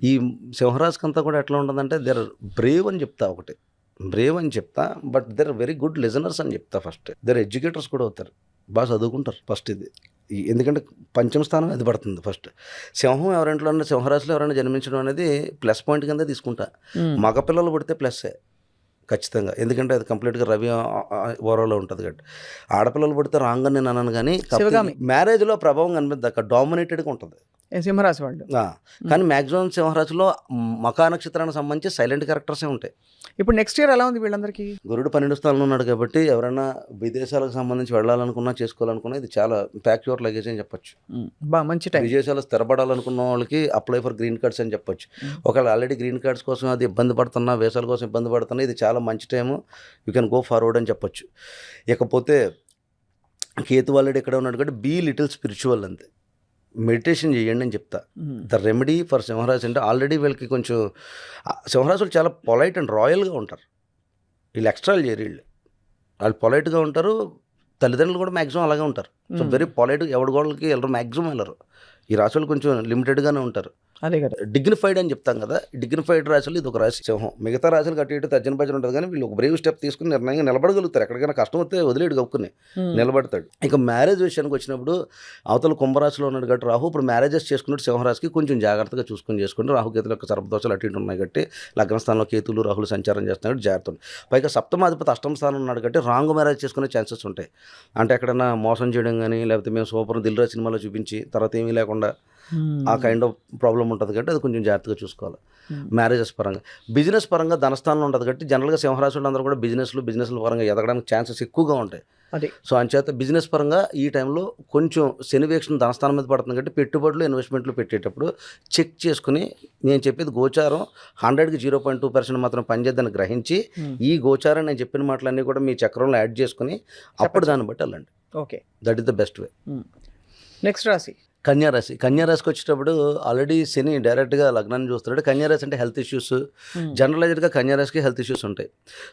ఈ సింహరాశికి అంతా కూడా ఎట్లా ఉంటుందంటే దేర్ బ్రేవ్ అని చెప్తా, ఒకటి బ్రేవ్ అని చెప్తా, but they're very good listeners అని చెప్తా. ఫస్ట్ దేర్ ఎడ్యుకేటర్స్ కూడా అవుతారు, బాగా చదువుకుంటారు ఫస్ట్. ఇది ఎందుకంటే పంచమ స్థానం అది పడుతుంది ఫస్ట్. సింహం ఎవరింట్లో సింహరాశిలో ఎవరైనా జన్మించడం అనేది ప్లస్ పాయింట్ కింద తీసుకుంటా. మగపిల్లలు పుడితే ప్లస్సే ఖచ్చితంగా, ఎందుకంటే అది కంప్లీట్గా రవి ఓరలో ఉంటుంది కాబట్టి. ఆడపిల్లలు పుడితే రాంగ్ అని నేను అన్నాను, కానీ మ్యారేజ్లో ప్రభావం కనిపిస్తుంది, అక్కడ డామినేటెడ్గా ఉంటుంది సింహరాశి వాళ్ళు. కానీ మ్యాక్సిమం సింహరాశిలో మఖా నక్షత్రానికి సంబంధించి సైలెంట్ క్యారెక్టర్సే ఉంటాయి. ఇప్పుడు నెక్స్ట్ ఇయర్ ఎలా ఉంది వీళ్ళందరికీ? గురుడు 12వ స్థానంలో ఉన్నాడు కాబట్టి ఎవరైనా విదేశాలకు సంబంధించి వెళ్ళాలనుకున్నా, చేసుకోవాలనుకున్నా ఇది చాలా ప్యాక్ యువర్ లగేజ్ అని చెప్పొచ్చు. మంచి టైం. విదేశాలు స్థిరపడాలనుకున్న వాళ్ళకి అప్లై ఫర్ గ్రీన్ కార్డ్స్ అని చెప్పొచ్చు. ఒకవేళ ఆల్రెడీ గ్రీన్ కార్డ్స్ కోసం అది ఇబ్బంది పడుతున్నా, వీసాల కోసం ఇబ్బంది పడుతున్నా, ఇది చాలా మంచి time, you can go forward అని చెప్పొచ్చు. ఇకపోతే కేతు ఆల్రెడీ ఇక్కడ ఉన్నాడు కాబట్టి బీ లిటిల్ స్పిరిచువల్, అంతే. మెడిటేషన్ చేయండి అని చెప్తా. ద రెమెడీ ఫర్ సింహరాశి అంటే ఆల్రెడీ వీళ్ళకి కొంచెం సింహరాశులు చాలా పొలైట్ అండ్ రాయల్గా ఉంటారు. వీళ్ళు ఎక్స్ట్రాలు చేయరు, వాళ్ళు పొలైట్గా ఉంటారు. తల్లిదండ్రులు కూడా మ్యాక్సిమం అలాగే ఉంటారు. సో వెరీ పొలైట్గా ఎవరి గోళ్ళకి వెళ్ళరు, మ్యాక్సిమం వెళ్ళరు. ఈ రాశులు కొంచెం లిమిటెడ్గానే ఉంటారు. అదే కదా, డిగ్నిఫైడ్ అని చెప్తాం కదా, డిగ్నిఫైడ్ రాశులు ఇది ఒక రాశి సింహం. మిగతా రాశులు కట్టి ఇటు తర్జన భజన ఉంటుంది, కానీ వీళ్ళు ఒక బ్రేవ్ స్టెప్ తీసుకుని నిర్ణయంగా నిలబడగలుగుతారు. ఎక్కడికైనా కష్టం వస్తే వదిలేడు గొక్కుని నిలబడతాడు. ఇక మ్యారేజ్ విషయానికి వచ్చినప్పుడు అవతల కుంభరాశిలో ఉన్నాడు కాబట్టి రాహు, ఇప్పుడు మ్యారేజెస్ చేసుకున్నట్టు సింహరాశికి కొంచెం జాగ్రత్తగా చేసుకుని రాహుకేతుల యొక్క సర్పదోషాలు అటు ఇటు ఉన్నాయి కాబట్టి లగ్నస్థానంలో కేతులు రాహులు సంచారం చేస్తున్నాడు, జాగ్రత్త. పైగా సప్తమాధిపతి అష్టమ స్థానం ఉన్నాడు కాబట్టి రాంగ్ మ్యారేజ్ చేసుకునే ఛాన్సెస్ ఉంటాయి. అంటే ఎక్కడైనా మోసం చేయడం కానీ, లేకపోతే మేము సూపర్ దిల్రాజ్ సినిమాలో చూపించి తర్వాత ఏమీ లేకుండా ఆ కైండ్ ఆఫ్ ప్రాబ్లం ఉంటుంది కాబట్టి అది కొంచెం జాగ్రత్తగా చూసుకోవాలి. మ్యారేజెస్ పరంగా, బిజినెస్ పరంగా ధనస్థానంలో ఉంటుంది కాబట్టి జనరల్గా సింహరాశులు అందరూ కూడా బిజినెస్ల పరంగా ఎదగడానికి ఛాన్సెస్ ఎక్కువగా ఉంటాయి. సో అంచేత బిజినెస్ పరంగా ఈ టైంలో కొంచెం శని వీక్షణ ధనస్థానం మీద పడుతుంది కాబట్టి పెట్టుబడులు, ఇన్వెస్ట్మెంట్లు పెట్టేటప్పుడు చెక్ చేసుకుని, నేను చెప్పేది గోచారం 100కి 0.2% మాత్రం పనిచేద్దని గ్రహించి, ఈ గోచారం నేను చెప్పిన మాటలన్నీ కూడా మీ చక్రంలో యాడ్ చేసుకుని అప్పుడు దాన్ని బట్టి వెళ్ళండి. Okay, that is the best way. Next రాశి కన్యారాశి. కన్యారాశికి వచ్చేటప్పుడు ఆల్రెడీ శని డైరెక్ట్గా లగ్నాన్ని చూస్తున్నాడు. కన్యారాశి అంటే హెల్త్ ఇష్యూస్, జనరలైజ్డ్గా కన్యారాశికి హెల్త్ ఇష్యూస్ ఉంటాయి.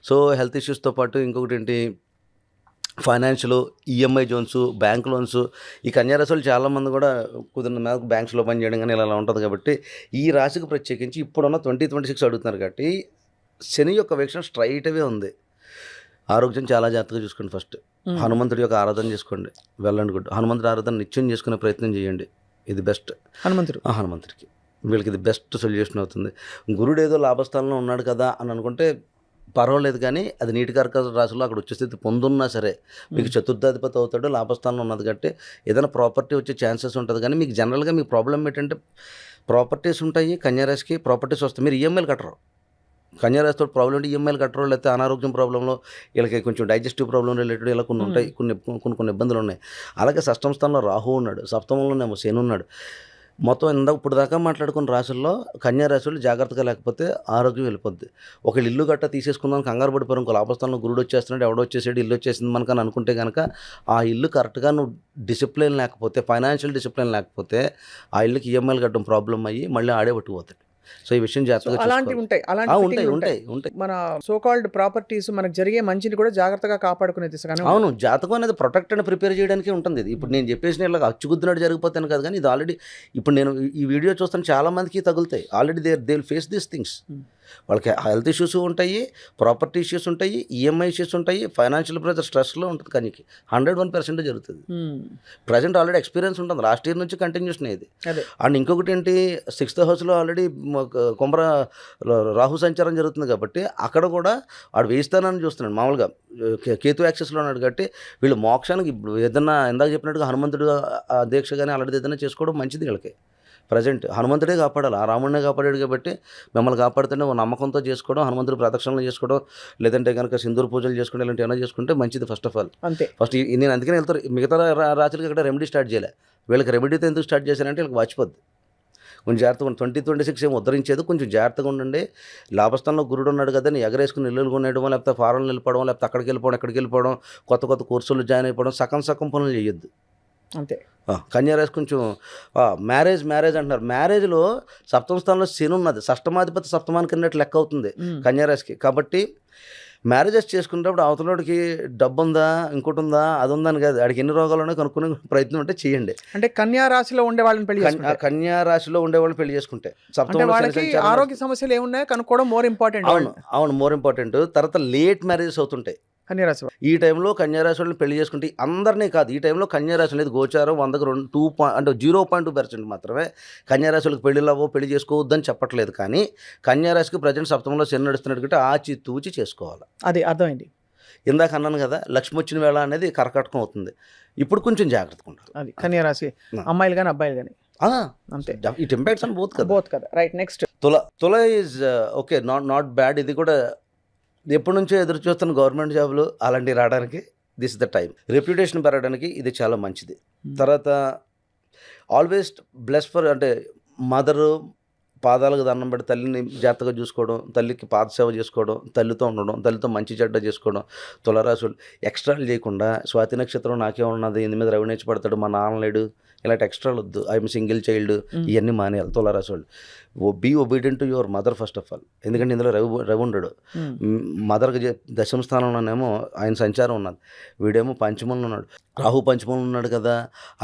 సో హెల్త్ ఇష్యూస్తో పాటు ఇంకొకటి ఏంటి, ఫైనాన్షియల్, ఈఎంఐ జోన్స్, బ్యాంక్ లోన్స్. ఈ కన్యారాశి వాళ్ళు చాలామంది కూడా కుదిరిన మేరకు బ్యాంక్స్లో పనిచేయడం కానీ ఇలా ఉంటుంది కాబట్టి ఈ రాశికి ప్రత్యేకించి ఇప్పుడున్న 2026 అడుగుతున్నారు కాబట్టి శని యొక్క వీక్షణ స్ట్రైట్ అవే ఉంది. ఆరోగ్యం చాలా జాగ్రత్తగా చూసుకోండి. ఫస్ట్ హనుమంతుడి యొక్క ఆరాధన చేసుకోండి, వెల్ అండ్ గుడ్. హనుమంతుడి ఆరాధన నిత్యం చేసుకునే ప్రయత్నం చేయండి, ఇది బెస్ట్. హనుమంతుడికి వీళ్ళకి ఇది బెస్ట్ సొల్యూషన్ అవుతుంది. గురుడు ఏదో లాభస్థానంలో ఉన్నాడు కదా అని అనుకుంటే పర్వాలేదు, కానీ అది నీటి కర్కాటక రాశిలో అక్కడ వచ్చే స్థితి పొందున్నా సరే మీకు చతుర్థాధిపతి అవుతాడు, లాభస్థానంలో ఉన్నది కాబట్టి ఏదైనా ప్రాపర్టీ వచ్చే ఛాన్సెస్ ఉంటుంది. కానీ మీకు జనరల్గా మీకు ప్రాబ్లం ఏంటంటే ప్రాపర్టీస్ ఉంటాయి, కన్యారాశికి ప్రాపర్టీస్ వస్తాయి, మీరు ఈఎంఐలు కట్టరు. కన్యారాశితో ప్రాబ్లం అంటే ఈఎంఐలు కట్టరు, లేకపోతే అనారోగ్యం ప్రాబ్లంలో వీళ్ళకి కొంచెం డైజెస్టివ్ ప్రాబ్లం రిలేటెడ్ ఇలా కొన్ని ఉంటాయి, కొన్ని ఇబ్బందులు ఉన్నాయి. అలాగే షష్టమ స్థానంలో రాహు ఉన్నాడు, సప్తమంలోనేమో శని ఉన్నాడు. మొత్తం ఇప్పుడు దాకా మాట్లాడుకున్న రాశుల్లో కన్యా రాశులు జాగ్రత్తగా లేకపోతే ఆరోగ్యం వెళ్ళిపోద్ది. ఒకళ్ళు ఇల్లు గట్ట తీసేసుకుందాం కంగారు పడిపోయారు, ఇంకో లాభస్థానంలో గురుడు వచ్చేస్తున్నాడు, ఎవడో వచ్చేసాడు, ఇల్లు వచ్చేసింది మనకని అనుకుంటే కనుక ఆ ఇల్లు కరెక్ట్గా నువ్వు డిసిప్లిన్ లేకపోతే, ఫైనాన్షియల్ డిసిప్లిన్ లేకపోతే ఆ ఇల్లుకి ఈఎంఐలు కట్టడం ప్రాబ్లం అయ్యి మళ్ళీ ఆడే పట్టుకుపోతాడు. సో ఈ విషయం జాగ్రత్తగా అలాంటివి ఉంటాయి, ఉంటాయి. మన సో కాల్డ్ ప్రాపర్టీస్ మనకు జరిగే మంచిని కూడా జాగ్రత్తగా కాపాడుకునే దిశగానే. అవును, జాతకం అనేది ప్రొటెక్ట్ అని ప్రిపేర్ చేయడానికి ఉంటుంది. ఇది ఇప్పుడు నేను చెప్పేసిన ఇలా అచ్చుగుద్దినట్టు జరిగిపోతాను కాదు, కానీ ఇది ఆల్రెడీ ఇప్పుడు నేను ఈ వీడియో చూస్తాను చాలా మందికి తగులుతాయి. Already they will face these things. వాళ్ళకి హెల్త్ ఇష్యూస్ ఉంటాయి, ప్రాపర్టీ ఇష్యూస్ ఉంటాయి, ఈఎంఐ ఇష్యూస్ ఉంటాయి, ఫైనాన్షియల్ ప్రెజర్ స్ట్రెస్లో ఉంటుంది. కానీ 101% జరుగుతుంది. ప్రజెంట్ ఆల్రెడీ ఎక్స్పీరియన్స్ ఉంటుంది, లాస్ట్ ఇయర్ నుంచి కంటిన్యూషన్ ఇది. అండ్ ఇంకొకటి ఏంటి, 6th హౌస్లో ఆల్రెడీ కుంభ రాహు సంచారం జరుగుతుంది కాబట్టి అక్కడ కూడా వాడు వేయిస్తానని చూస్తున్నాడు. మామూలుగా కేతు యాక్సెస్లో ఉన్నాడు కాబట్టి వీళ్ళు మోక్షానికి ఏదన్నా ఇందాక చెప్పినట్టుగా హనుమంతుడు దీక్ష కానీ అలాంటిది ఏదైనా చేసుకోవడం మంచిది. వీళ్ళకి ప్రజెంట్ హనుమంతుడే కాపాడాలి, ఆ రాముడినే కాపాడాడు కాబట్టి మిమ్మల్ని కాపాడుతూనే నమ్మకంతో చేసుకోవడం, హనుమంతుడు ప్రదక్షిణలు చేసుకోవడం, లేదంటే కనుక సింధూర పూజలు చేసుకోవడం, ఇలాంటి ఏమైనా చేసుకుంటే మంచిది. ఫస్ట్ ఆఫ్ ఆల్ ఫస్ట్ నేను అందుకనే వెళ్తారు. మిగతా రాత్రికి ఇక్కడ రెమెడీ స్టార్ట్ చేయలే. వీళ్ళకి రెమెడీతో ఎందుకు స్టార్ట్ చేశారంటే వీళ్ళకి వాచిపోద్ది. కొంచెం జాగ్రత్తగా 2026 ఏం ఉద్ధరించేది, కొంచెం జాగ్రత్తగా ఉండండి. లాభస్థానంలో గురుడు ఉన్నాడు కదా, నీ ఎగరేసుకుని ఇల్లులు కొనేయడం, లేకపోతే ఫారెన్ వెళ్ళిపోవడం, లేకపోతే అక్కడికి వెళ్ళిపోవడం, కొత్త కోర్సులు జాయిన్ అయిపోవడం, సగం పనులు చేయొద్దు. అంతే. కన్యారాశి కొంచెం మ్యారేజ్ అంటున్నారు. మ్యారేజ్లో సప్తమ స్థానంలో శని ఉన్నది, షష్టమాధిపతి సప్తమానికి అన్నట్టు లెక్క అవుతుంది కన్యారాశికి. కాబట్టి మ్యారేజెస్ చేసుకునేటప్పుడు అవతలకి డబ్బు ఉందా, ఇంకోటి ఉందా, అది ఉందని కాదు, ఆడికి ఎన్ని రోగాలు ఉన్నాయో కనుక్కునే ప్రయత్నం అంటే చేయండి. అంటే కన్యా రాశిలో ఉండే వాళ్ళని పెళ్లి కన్యా రాశిలో ఉండే వాళ్ళని పెళ్లి చేసుకుంటే ఆరోగ్య సమస్యలు ఏమున్నాయో కనుక్కోవడం మోర్ ఇంపార్టెంట్. అవును మోర్ ఇంపార్టెంట్. తర్వాత లేట్ మ్యారేజెస్ అవుతుంటాయి కన్యారాశి. ఈ టైంలో కన్యారాశి వాళ్ళని పెళ్లి చేసుకుంటే అందరినీ కాదు, ఈ టైంలో కన్యారాశి అనేది గోచారం 0.2% మాత్రమే. కన్యారాశి వాళ్ళకి పెళ్లి చేసుకోవద్దని చెప్పట్లేదు, కానీ కన్యారాశికి ప్రజెంట్ సప్తమంలో శని నడుస్తున్నాడు కాబట్టి ఆచితూచి చేసుకోవాలి. అది అర్థమైంది. ఇందాక అన్నాను కదా, లక్ష్మి వచ్చిన వేళ అనేది కర్కాటకం అవుతుంది. ఇప్పుడు కొంచెం జాగ్రత్తగా ఉంటారు. అది కన్యారాశి అమ్మాయిలు కానీ అబ్బాయిలు కానీ అంతే. ఇట్ ఇంపాక్ట్స్ ఆన్ బోత్ కదా. రైట్. నెక్స్ట్ తుల ఈజ్ ఓకే, నాట్ బ్యాడ్. ఇది కూడా ఎప్పటి నుంచో ఎదురు చూస్తున్న గవర్నమెంట్ జాబులు అలాంటివి రావడానికి this is the time. Reputation పెరగడానికి ఇది చాలా మంచిది. తర్వాత ఆల్వేస్ బ్లెస్ ఫర్ అంటే మదరు పాదాలకు దండం పెట్టి తల్లిని జాగ్రత్తగా చూసుకోవడం, తల్లికి పాదసేవ చేసుకోవడం, తల్లితో ఉండడం, తల్లితో మంచి చెడ్డ చేసుకోవడం. తులారాశులు ఎక్స్ట్రాలు చేయకుండా స్వాతి నక్షత్రం నాకే ఉన్నది, ఇందు మీద రవి నేర్చి పడతాడు, మా నాన్న లేడు, ఇలాంటి ఎక్స్ట్రాలు వద్దు. ఐఎమ్ సింగిల్ చైల్డ్, ఇవన్నీ మానేయాలి తులారాశి వాళ్ళు. Be obedient to your mother first of all. ఎందుకంటే ఇందులో రవి ఉండడు. మదర్కి దశమ స్థానంలోనేమో ఆయన సంచారం ఉన్నది, వీడేమో పంచమంలో ఉన్నాడు, రాహు పంచమంలో ఉన్నాడు కదా,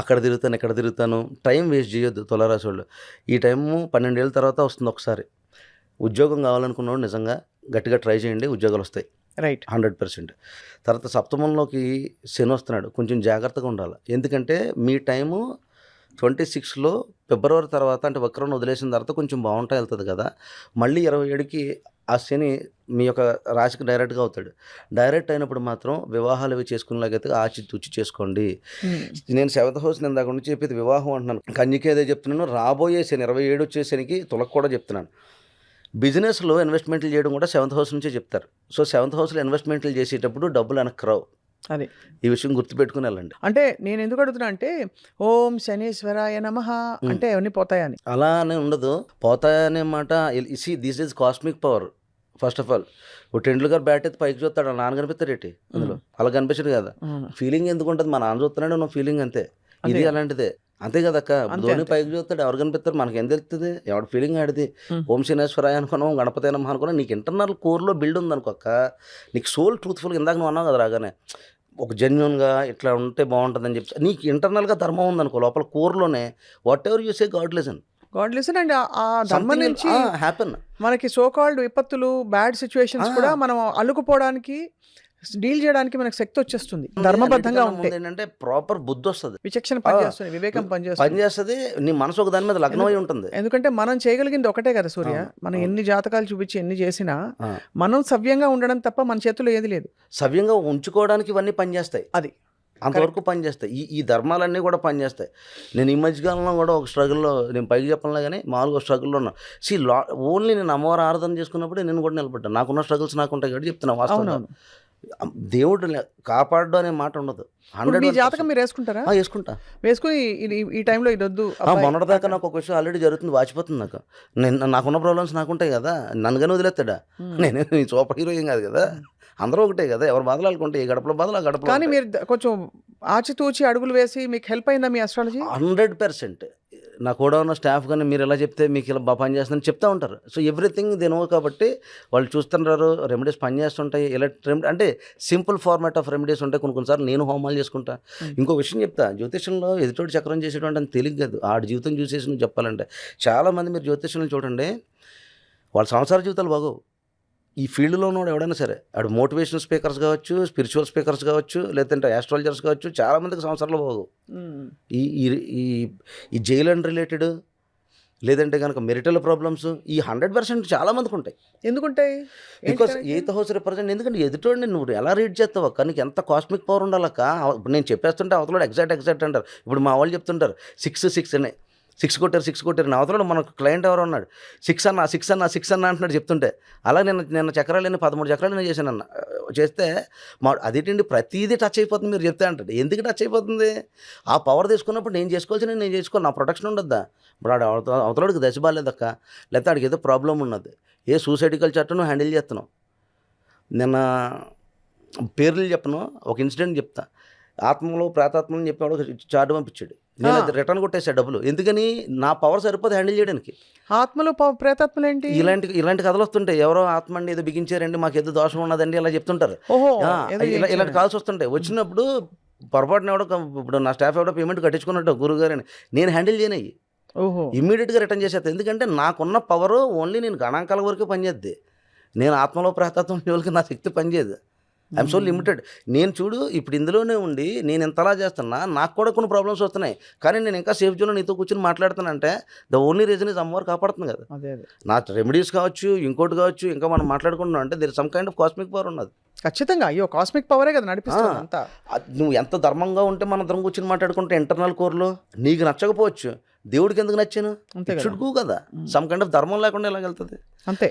అక్కడ తిరుగుతాను ఇక్కడ తిరుగుతాను. టైం వేస్ట్ చేయొద్దు తులారాశి వాళ్ళు. ఈ టైము 12 ఏళ్ళ తర్వాత వస్తుంది ఒకసారి. ఉద్యోగం కావాలనుకున్నాడు నిజంగా గట్టిగా ట్రై చేయండి, ఉద్యోగాలు వస్తాయి. రైట్, 100%. తర్వాత సప్తమంలోకి శని వస్తున్నాడు, కొంచెం జాగ్రత్తగా ఉండాలి. ఎందుకంటే మీ టైము 26లో ఫిబ్రవరి తర్వాత అంటే వక్రం వదిలేసిన తర్వాత కొంచెం బాగుంటా వెళ్తుంది కదా. మళ్ళీ 27కి ఆ శని మీ యొక్క రాశికి డైరెక్ట్గా అవుతాడు. డైరెక్ట్ అయినప్పుడు మాత్రం వివాహాలు అవి చేసుకునేలాగైతే ఆచితూచి చేసుకోండి. నేను 7th హౌస్ నేను దాకా నుంచి చెప్పేది వివాహం అంటున్నాను, కన్యకి ఏదో చెప్తున్నాను. రాబోయే శని 27 వచ్చే శనికి తులకు కూడా చెప్తున్నాను. బిజినెస్లో ఇన్వెస్ట్మెంట్లు చేయడం కూడా 7th హౌస్ నుంచే చెప్తారు. సో 7th హౌస్లో ఇన్వెస్ట్మెంట్లు చేసేటప్పుడు డబ్బులు వెనక్కి రావు. అది ఈ విషయం గుర్తుపెట్టుకుని వెళ్ళండి. అంటే నేను ఎందుకు అడుగుతున్నా అంటే ఓం శనీశ్వరాయ నమః అంటే అవన్నీ పోతాయని. అలానే ఉండదు, పోతాయనే మాట. This is cosmic power. First of all Tendulkar bat అయితే పైకి చూస్తాడు, నాన్న కనిపిస్తాడేటి అందులో, అలా కనిపించడు కదా. ఫీలింగ్ ఎందుకు ఉంటుంది, మా నాన్న చూస్తున్నాడు నువ్వు ఫీలింగ్ అంతే. ఇది అలాంటిదే, అంతే కదక్క. ధోని పైకి చూస్తాడు, ఎవరు కనిపిస్తారు మనకేం తెలుస్తుంది, ఎవరి ఫీలింగ్ ఆడిది. ఓం శనేశ్వరాయ అనుకున్నాం, గణపతి నమః అనుకున్నాం. నీకు ఇంటర్నల్ కోర్లో బిల్డ్ ఉంది అనుకోక్క, నీకు సోల్ ట్రూత్ఫుల్గా ఇందాక నువ్వు అన్నావు కదా రాగానే, ఒక జెన్యున్గా ఇట్లా ఉంటే బాగుంటుందని చెప్పి నీకు ఇంటర్నల్గా ధర్మం ఉందనుకో, లోపల కోర్లోనే whatever you say god listen and ఆ ధర్మం నుంచి హ్యాపెన్. మనకి సో కాల్డ్ విపత్తులు, బ్యాడ్ సిచ్యువేషన్స్ కూడా మనం అల్లుకుపోవడానికి డీల్ చేయడానికి మనకు శక్తి వచ్చేస్తుంది ధర్మబద్ధంగా ఉంటే. ఏంటంటే ప్రాపర్ బుద్ధి వస్తుంది, విచక్షణ పనిచేస్తుంది, వివేకం పనిచేస్తుంది. పనిచేస్తుంది, నీ మనసు ఒక దాని మీద లగ్నం అయి ఉంటుంది. ఎందుకంటే మనం చేయగలిగింది ఒకటే కదా సూర్య, మనం ఎన్ని జాతకాలు చూపించి ఎన్ని చేసినా మనం సవ్యంగా ఉండడం తప్ప మన చేతుల్లో ఏది లేదు. సవ్యంగా ఉంచుకోవడానికి ఇవన్నీ పనిచేస్తాయి, అది అంతవరకు పనిచేస్తాయి. ఈ ధర్మాలన్నీ కూడా పనిచేస్తాయి. నేను ఈ మధ్యకాలంలో కూడా ఒక స్ట్రగుల్లో, నేను పైకి చెప్పనులే కానీ మామూలుగా స్ట్రగుల్లో ఉన్నా. ఓన్లీ నేను అమ్మవారు ఆరాధన చేసుకున్నప్పుడే నేను కూడా నిలబడ్డాను. నాకున్న స్ట్రగుల్స్ నాకు ఉంటాయి కాబట్టి చెప్తున్నా. వాస్తవంగా దేవుడు కాపాడు అనే మాట ఉండదు. 100 జాతకం మీరు వేసుకుంటారా? వేసుకుంటా. వేసుకుని ఈ టైంలో ఇది వద్దు. మొన్నటిదాకా నాకు ఒక విషయం ఆల్రెడీ జరుగుతుంది, వాచిపోతుంది నాకు. నాకున్న ప్రాబ్లమ్స్ నాకుంటాయి కదా, నన్ను కానీ వదిలేస్తాడా? నేను సూపర్ హీరో ఏం కాదు కదా, అందరూ ఒకటే కదా, ఎవరు బాధలు అనుకుంటే ఈ గడపలో బాధలు ఆ గడపలో. కానీ మీరు కొంచెం ఆచితూచి అడుగులు వేసి మీకు హెల్ప్ అయిందా మీ అస్ట్రాలజీ? 100%. నా కూడా ఉన్న స్టాఫ్ కానీ మీరు ఎలా చెప్తే మీకు ఇలా బాగా పని చేస్తుందని చెప్తూ ఉంటారు. సో ఎవ్రీథింగ్ దే నో కాబట్టి వాళ్ళు చూస్తుంటారు, రెమెడీస్ పని చేస్తుంటాయి. ఇలా అంటే సింపుల్ ఫార్మాట్ ఆఫ్ రెమెడీస్ ఉంటాయి. కొన్నిసార్లు నేను హోమాలు చేసుకుంటా. ఇంకో విషయం చెప్తా, జ్యోతిష్యంలో ఎదుటోటి చక్రం చేసేటువంటి అని తెలియదు కాదు, ఆడి జీవితం చూసేసి నువ్వు చెప్పాలంటే. చాలామంది మీరు జ్యోతిష్యంలో చూడండి, వాళ్ళ సంసార జీవితాలు బాగోవు. ఈ ఫీల్డ్లో ఉన్నవాడు ఎవడైనా సరే, ఆడు మోటివేషనల్ స్పీకర్స్ కావచ్చు, స్పిరిచువల్ స్పీకర్స్ కావచ్చు, లేదంటే ఆస్ట్రాలజర్స్ కావచ్చు, చాలామందికి సంవత్సరాలు బాగు. ఈ జైల్ అండ్ రిలేటెడ్, లేదంటే కనుక మెరిటల్ ప్రాబ్లమ్స్, ఈ 100% చాలామందికి ఉంటాయి. ఎందుకుంటాయి? Because 8th house represent. ఎందుకంటే ఎదుటోడిని నువ్వు ఎలా రీడ్ చేస్తావు అక్క, నీకు ఎంత కాస్మిక్ పవర్ ఉండాలక్క. ఇప్పుడు నేను చెప్పేస్తుంటే అవతల ఎగ్జాక్ట్ అంటారు. ఇప్పుడు మా వాళ్ళు చెప్తుంటారు 6 అని, 6 కొట్టారు. నా అవతల మన క్లయింట్ ఎవరు ఉన్నాడు, 6 అన్న అంటున్నాడు చెప్తుంటే. అలా నిన్న చక్రాలని 13 చక్రాలు చేశానన్న. చేస్తే అదేంటండి ప్రతిదీ టచ్ అయిపోతుంది మీరు చెప్తే అంటాడు. ఎందుకు టచ్ అయిపోతుంది? ఆ పవర్ తీసుకున్నప్పుడు నేను చేసుకోవాలి, నా ప్రొటెక్షన్ ఉండొద్దా? ఇప్పుడు అవతలడికి దశ బాగాలేదక్క, లేకపోతే ఆడికి ఏదో ప్రాబ్లం ఉన్నది, ఏ సూసైడికల్ చట్టం నువ్వు హ్యాండిల్ చేస్తున్నావు. నిన్న పేర్లు చెప్పను, ఒక ఇన్సిడెంట్ చెప్తా. ఆత్మలో ప్రేతాత్మలు అని చెప్పి చార్ట్ పంపించాడు. నేను అది రిటర్న్ కొట్టేసా డబ్బులు. ఎందుకని? నా పవర్ సరిపోతే హ్యాండిల్ చేయడానికి. ఆత్మలు ప్రేతాత్మలు ఏంటి? ఇలాంటి కథలు వస్తుంటాయి. ఎవరో ఆత్మ అండి ఏదో బిగించారండి, మాకు ఏదో దోషం ఉన్నదండి ఇలా చెప్తుంటారు. ఇలాంటి కాల్స్ వస్తుంటాయి. వచ్చినప్పుడు పొరపాటున ఇప్పుడు నా స్టాఫ్ ఎవడో పేమెంట్ కట్టించుకున్నట్టు గురుగారని నేను హ్యాండిల్ చేయనయ్యి ఇమ్మీడియట్గా రిటర్న్ చేసేస్తాను. ఎందుకంటే నాకున్న పవర్ ఓన్లీ నేను గణాంకాల వరకు పనిచేద్ది. నేను ఆత్మలో ప్రేతాత్మ వాళ్ళకి నా శక్తి పనిచేయదు. I'm so limited. నేను చూడు ఇప్పుడు ఇందులోనే ఉండి నేను ఎంతలా చేస్తున్నా, నాకు కూడా కొన్ని ప్రాబ్లమ్స్ వస్తున్నాయి. కానీ నేను ఇంకా సేఫ్ జోన్లో నీతో కూర్చొని మాట్లాడుతానంటే ద ఓన్లీ రీజన్ ఇస్ అమ్మవారు కాపాడుతుంది కదా. నా రెమెడీస్ కావచ్చు, ఇంకోటి కావచ్చు, ఇంకా మనం మాట్లాడుకుంటున్నాం అంటే there some kind of cosmic power ఉన్నది. ఖచ్చితంగా. అయ్యో కాస్మిక్ పవరే కదా నడిపిస్తుంది అంతా. నువ్వు ఎంత ధర్మంగా ఉంటే మన అందరం కూర్చొని మాట్లాడుకుంటే ఇంటర్నల్ కోర్లో నీకు నచ్చకపోవచ్చు, దేవుడికి ఎందుకు నచ్చాను చుడుకు కదా. సమ్ కైండ్ ఆఫ్ ధర్మం లేకుండా ఎలా వెళ్తుంది? అంతే.